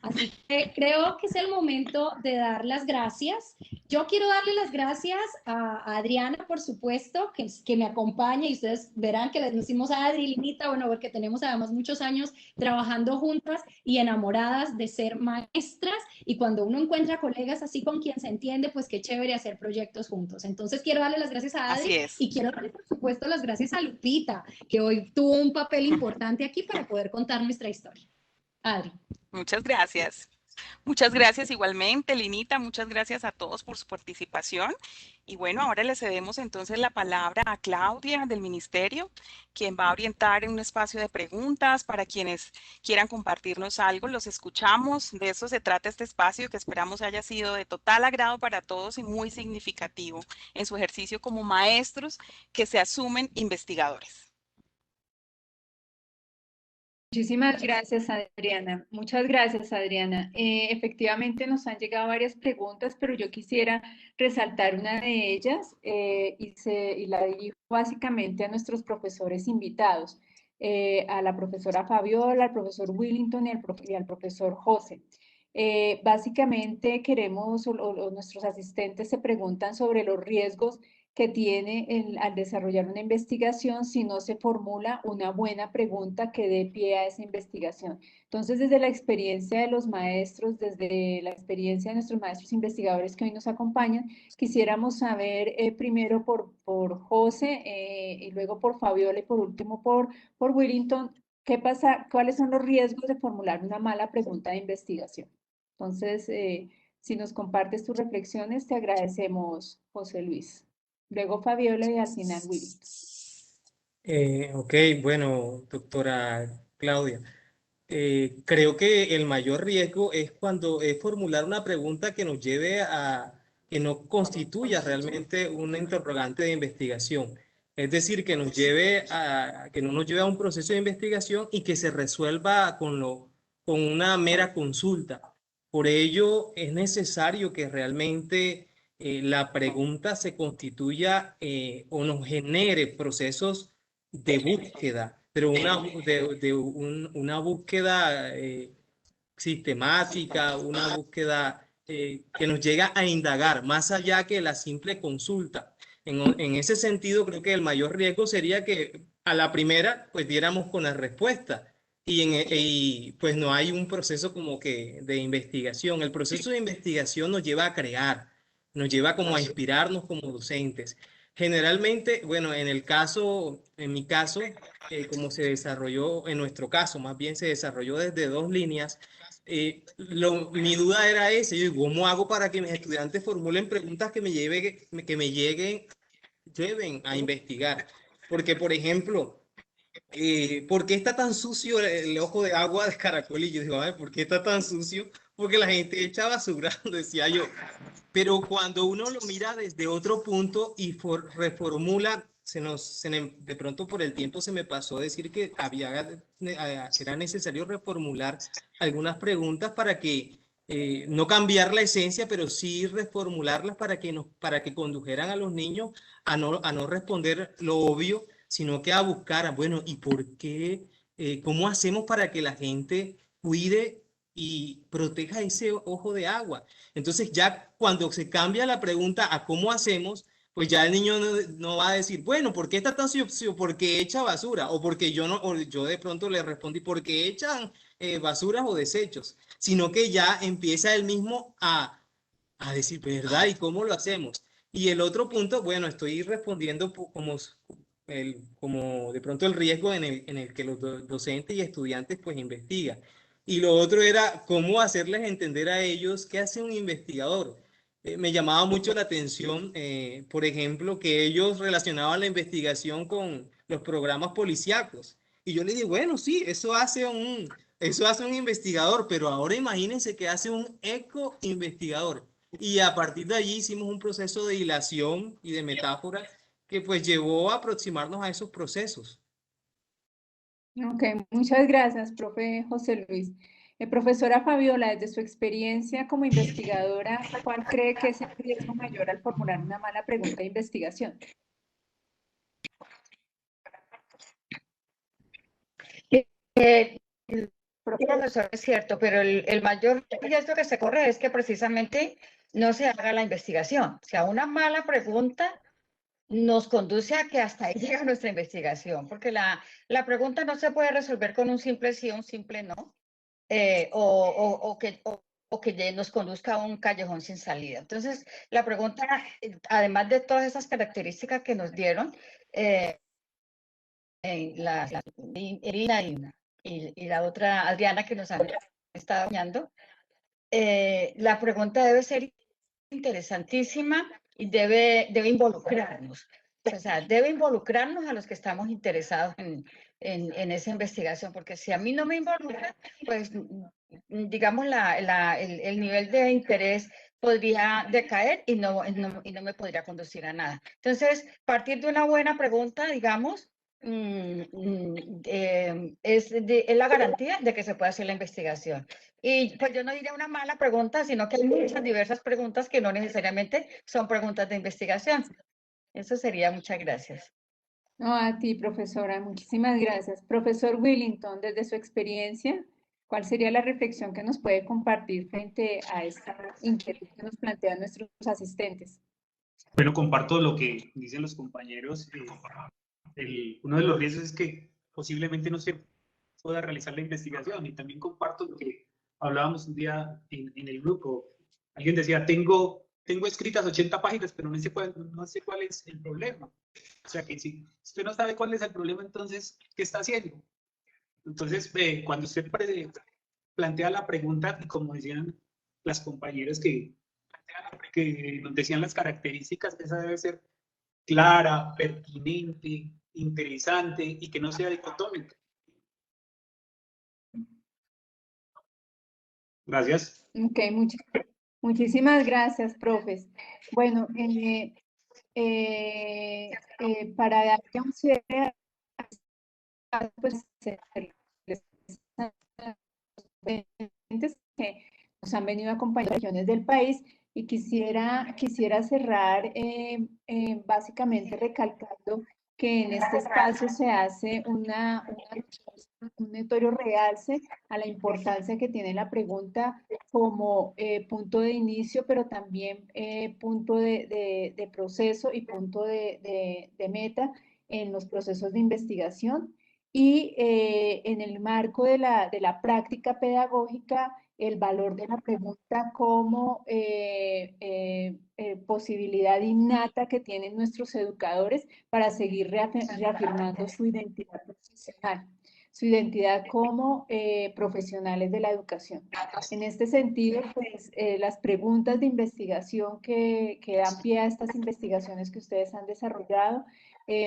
Así que creo que es el momento de dar las gracias. Yo quiero darle las gracias a Adriana, por supuesto, que me acompaña y ustedes verán que les decimos a Adri, Linita, bueno, porque tenemos además muchos años trabajando juntas y enamoradas de ser maestras y cuando uno encuentra colegas así con quien se entiende, pues qué chévere hacer proyectos juntos. Entonces quiero darle las gracias a Adri y quiero darle, por supuesto, las gracias a Lupita, que hoy tuvo un papel importante aquí para poder contar nuestra historia. Adri. Muchas gracias. Muchas gracias igualmente, Linita. Muchas gracias a todos por su participación. Y bueno, ahora le cedemos entonces la palabra a Claudia del Ministerio, quien va a orientar en un espacio de preguntas para quienes quieran compartirnos algo. Los escuchamos. De eso se trata este espacio que esperamos haya sido de total agrado para todos y muy significativo en su ejercicio como maestros que se asumen investigadores. Muchísimas gracias, Adriana. Muchas gracias, Adriana. Efectivamente nos han llegado varias preguntas, pero yo quisiera resaltar una de ellas y la dirijo básicamente a nuestros profesores invitados, a la profesora Fabiola, al profesor Willington y al profesor José. Básicamente queremos, o nuestros asistentes se preguntan sobre los riesgos que tiene al desarrollar una investigación si no se formula una buena pregunta que dé pie a esa investigación. Entonces, desde la experiencia de los maestros, desde la experiencia de nuestros maestros investigadores que hoy nos acompañan, quisiéramos saber primero por José y luego por Fabiola y por último por Willington, ¿qué pasa? ¿Cuáles son los riesgos de formular una mala pregunta de investigación? Entonces, si nos compartes tus reflexiones, te agradecemos, José Luis. Luego Fabiola y al final Willington. Ok, bueno, doctora Claudia, creo que el mayor riesgo es cuando es formular una pregunta que nos lleve a que no constituya realmente una interrogante de investigación. Es decir, que nos lleve que no nos lleve a un proceso de investigación y que se resuelva con una mera consulta. Por ello, es necesario que realmente la pregunta se constituya o nos genere procesos de búsqueda, pero una búsqueda sistemática, una búsqueda que nos llega a indagar más allá que la simple consulta. En ese sentido, creo que el mayor riesgo sería que a la primera pues diéramos con la respuesta y pues no hay un proceso como que de investigación. El proceso de investigación nos lleva a crear, nos lleva como a inspirarnos como docentes. Generalmente, bueno, en mi caso, como se desarrolló, en nuestro caso, más bien se desarrolló desde dos líneas. Mi duda era esa, yo digo, ¿cómo hago para que mis estudiantes formulen preguntas que me lleven a investigar? Porque, por ejemplo, ¿por qué está tan sucio el ojo de agua de Caracol? Y yo digo, ay, ¿por qué está tan sucio? Porque la gente echa basura, decía yo. Pero cuando uno lo mira desde otro punto y reformula, de pronto por el tiempo se me pasó decir que era necesario reformular algunas preguntas para que no cambiar la esencia, pero sí reformularlas para que condujeran a los niños a no responder lo obvio, sino que a buscar, bueno, ¿y por qué? ¿Cómo hacemos para que la gente cuide y proteja ese ojo de agua? Entonces ya cuando se cambia la pregunta a cómo hacemos, pues ya el niño no va a decir, bueno, ¿por qué está tan sucio? ¿Porque echa basura? O porque yo de pronto le respondí, ¿porque echan basuras o desechos? Sino que ya empieza él mismo a decir, ¿verdad? ¿Y cómo lo hacemos? Y el otro punto, bueno, estoy respondiendo como de pronto el riesgo en el que los docentes y estudiantes pues investigan. Y lo otro era cómo hacerles entender a ellos qué hace un investigador. Me llamaba mucho la atención, por ejemplo, que ellos relacionaban la investigación con los programas policíacos. Y yo les digo, bueno, sí, eso hace un investigador, pero ahora imagínense que hace un eco-investigador. Y a partir de allí hicimos un proceso de hilación y de metáfora que pues llevó a aproximarnos a esos procesos. Ok, muchas gracias, profe José Luis. Profesora Fabiola, desde su experiencia como investigadora, ¿cuál cree que es el riesgo mayor al formular una mala pregunta de investigación? Profesor, es cierto, pero el mayor riesgo que se corre es que precisamente no se haga la investigación. O sea, una mala pregunta nos conduce a que hasta ahí llega nuestra investigación, porque la pregunta no se puede resolver con un simple sí o un simple no, o que nos conduzca a un callejón sin salida. Entonces, la pregunta, además de todas esas características que nos dieron, Irina y la otra Adriana que nos han estado hablando, la pregunta debe ser interesantísima y debe involucrarnos. O sea, debe involucrarnos a los que estamos interesados en esa investigación, porque si a mí no me involucra, pues digamos el nivel de interés podría decaer y no me podría conducir a nada. Entonces, partir de una buena pregunta, digamos, es la garantía de que se pueda hacer la investigación. Y pues yo no diría una mala pregunta, sino que hay muchas diversas preguntas que no necesariamente son preguntas de investigación. Eso sería, muchas gracias. No, a ti, profesora, muchísimas gracias. Profesor Willington, desde su experiencia, ¿cuál sería la reflexión que nos puede compartir frente a esta inquietud que nos plantean nuestros asistentes? Bueno, comparto lo que dicen los compañeros. Uno de los riesgos es que posiblemente no se pueda realizar la investigación, y también comparto lo que hablábamos un día en el grupo. Alguien decía, tengo escritas 80 páginas, pero no sé cuál es el problema. O sea que si usted no sabe cuál es el problema, entonces, ¿qué está haciendo? Entonces, cuando usted plantea la pregunta, y como decían las compañeras que nos decían las características, esa debe ser clara, pertinente, interesante y que no sea dicotómica. Gracias. Ok, muchísimas gracias, profes. Bueno, para darle un cierre, pues, que nos han venido a acompañar en regiones del país, y quisiera cerrar básicamente recalcando que en este espacio se hace un notorio realce a la importancia que tiene la pregunta como punto de inicio, pero también punto de proceso y punto de meta en los procesos de investigación. y en el marco de la práctica pedagógica, el valor de la pregunta como posibilidad innata que tienen nuestros educadores para seguir reafirmando su identidad profesional, su identidad como profesionales de la educación. En este sentido, pues las preguntas de investigación que dan pie a estas investigaciones que ustedes han desarrollado,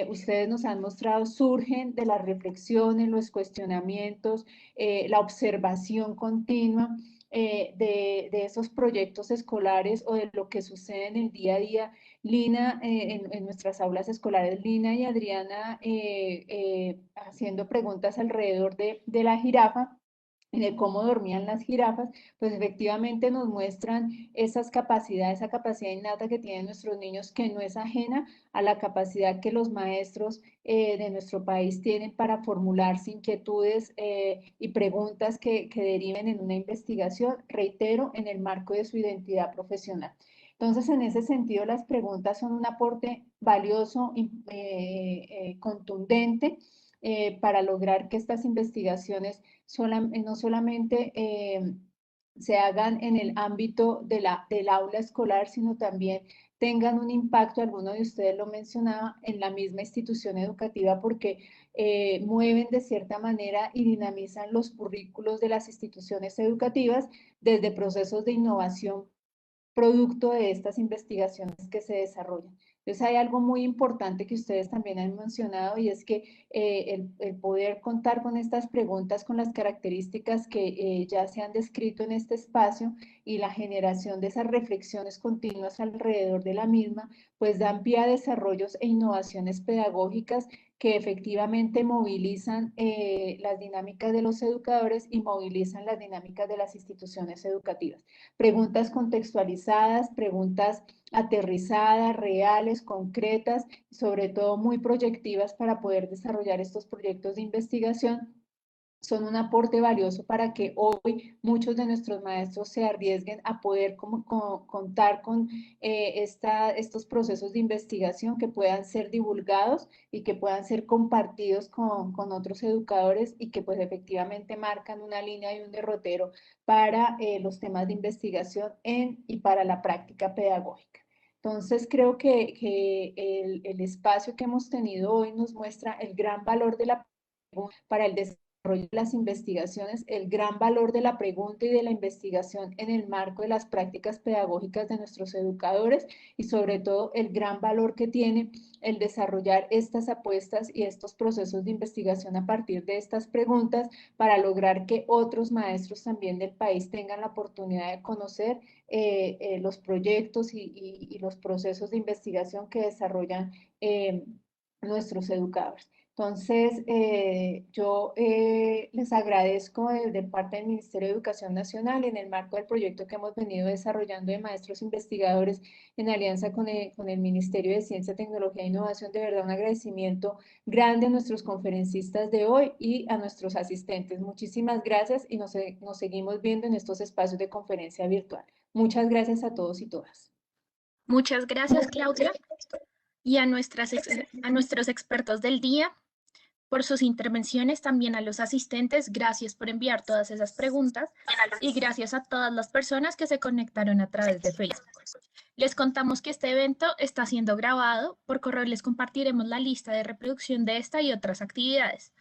ustedes nos han mostrado, surgen de las reflexiones, los cuestionamientos, la observación continua de esos proyectos escolares o de lo que sucede en el día a día. Lina, en nuestras aulas escolares, Lina y Adriana haciendo preguntas alrededor de la jirafa, de cómo dormían las jirafas, pues efectivamente nos muestran esas capacidades, esa capacidad innata que tienen nuestros niños, que no es ajena a la capacidad que los maestros de nuestro país tienen para formularse inquietudes y preguntas que deriven en una investigación, reitero, en el marco de su identidad profesional. Entonces, en ese sentido, las preguntas son un aporte valioso, contundente, para lograr que estas investigaciones no solamente se hagan en el ámbito del aula escolar, sino también tengan un impacto, alguno de ustedes lo mencionaba, en la misma institución educativa, porque mueven de cierta manera y dinamizan los currículos de las instituciones educativas desde procesos de innovación producto de estas investigaciones que se desarrollan. Entonces hay algo muy importante que ustedes también han mencionado, y es que el poder contar con estas preguntas, con las características que ya se han descrito en este espacio, y la generación de esas reflexiones continuas alrededor de la misma, pues dan pie a desarrollos e innovaciones pedagógicas que efectivamente movilizan las dinámicas de los educadores y movilizan las dinámicas de las instituciones educativas. Preguntas contextualizadas, preguntas aterrizadas, reales, concretas, sobre todo muy proyectivas para poder desarrollar estos proyectos de investigación, son un aporte valioso para que hoy muchos de nuestros maestros se arriesguen a poder contar con estos procesos de investigación que puedan ser divulgados y que puedan ser compartidos con otros educadores, y que pues efectivamente marcan una línea y un derrotero para los temas de investigación y para la práctica pedagógica. Entonces creo que el espacio que hemos tenido hoy nos muestra el gran valor de la pregunta para el desarrollo de las investigaciones, el gran valor de la pregunta y de la investigación en el marco de las prácticas pedagógicas de nuestros educadores, y sobre todo el gran valor que tiene el desarrollar estas apuestas y estos procesos de investigación a partir de estas preguntas, para lograr que otros maestros también del país tengan la oportunidad de conocer los proyectos y los procesos de investigación que desarrollan nuestros educadores. Entonces, yo les agradezco de parte del Ministerio de Educación Nacional, en el marco del proyecto que hemos venido desarrollando de maestros investigadores en alianza con el Ministerio de Ciencia, Tecnología e Innovación. De verdad, un agradecimiento grande a nuestros conferencistas de hoy y a nuestros asistentes. Muchísimas gracias, y nos seguimos viendo en estos espacios de conferencia virtual. Muchas gracias a todos y todas. Muchas gracias, Claudia, y a nuestros expertos del día por sus intervenciones, también a los asistentes. Gracias por enviar todas esas preguntas, y gracias a todas las personas que se conectaron a través de Facebook. Les contamos que este evento está siendo grabado. Por correo les compartiremos la lista de reproducción de esta y otras actividades.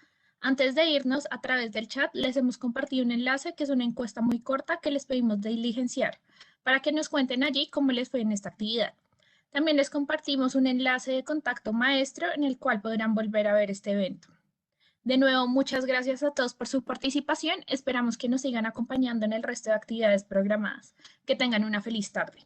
Antes de irnos, a través del chat les hemos compartido un enlace que es una encuesta muy corta que les pedimos diligenciar para que nos cuenten allí cómo les fue en esta actividad. También les compartimos un enlace de contacto maestro en el cual podrán volver a ver este evento. De nuevo, muchas gracias a todos por su participación. Esperamos que nos sigan acompañando en el resto de actividades programadas. Que tengan una feliz tarde.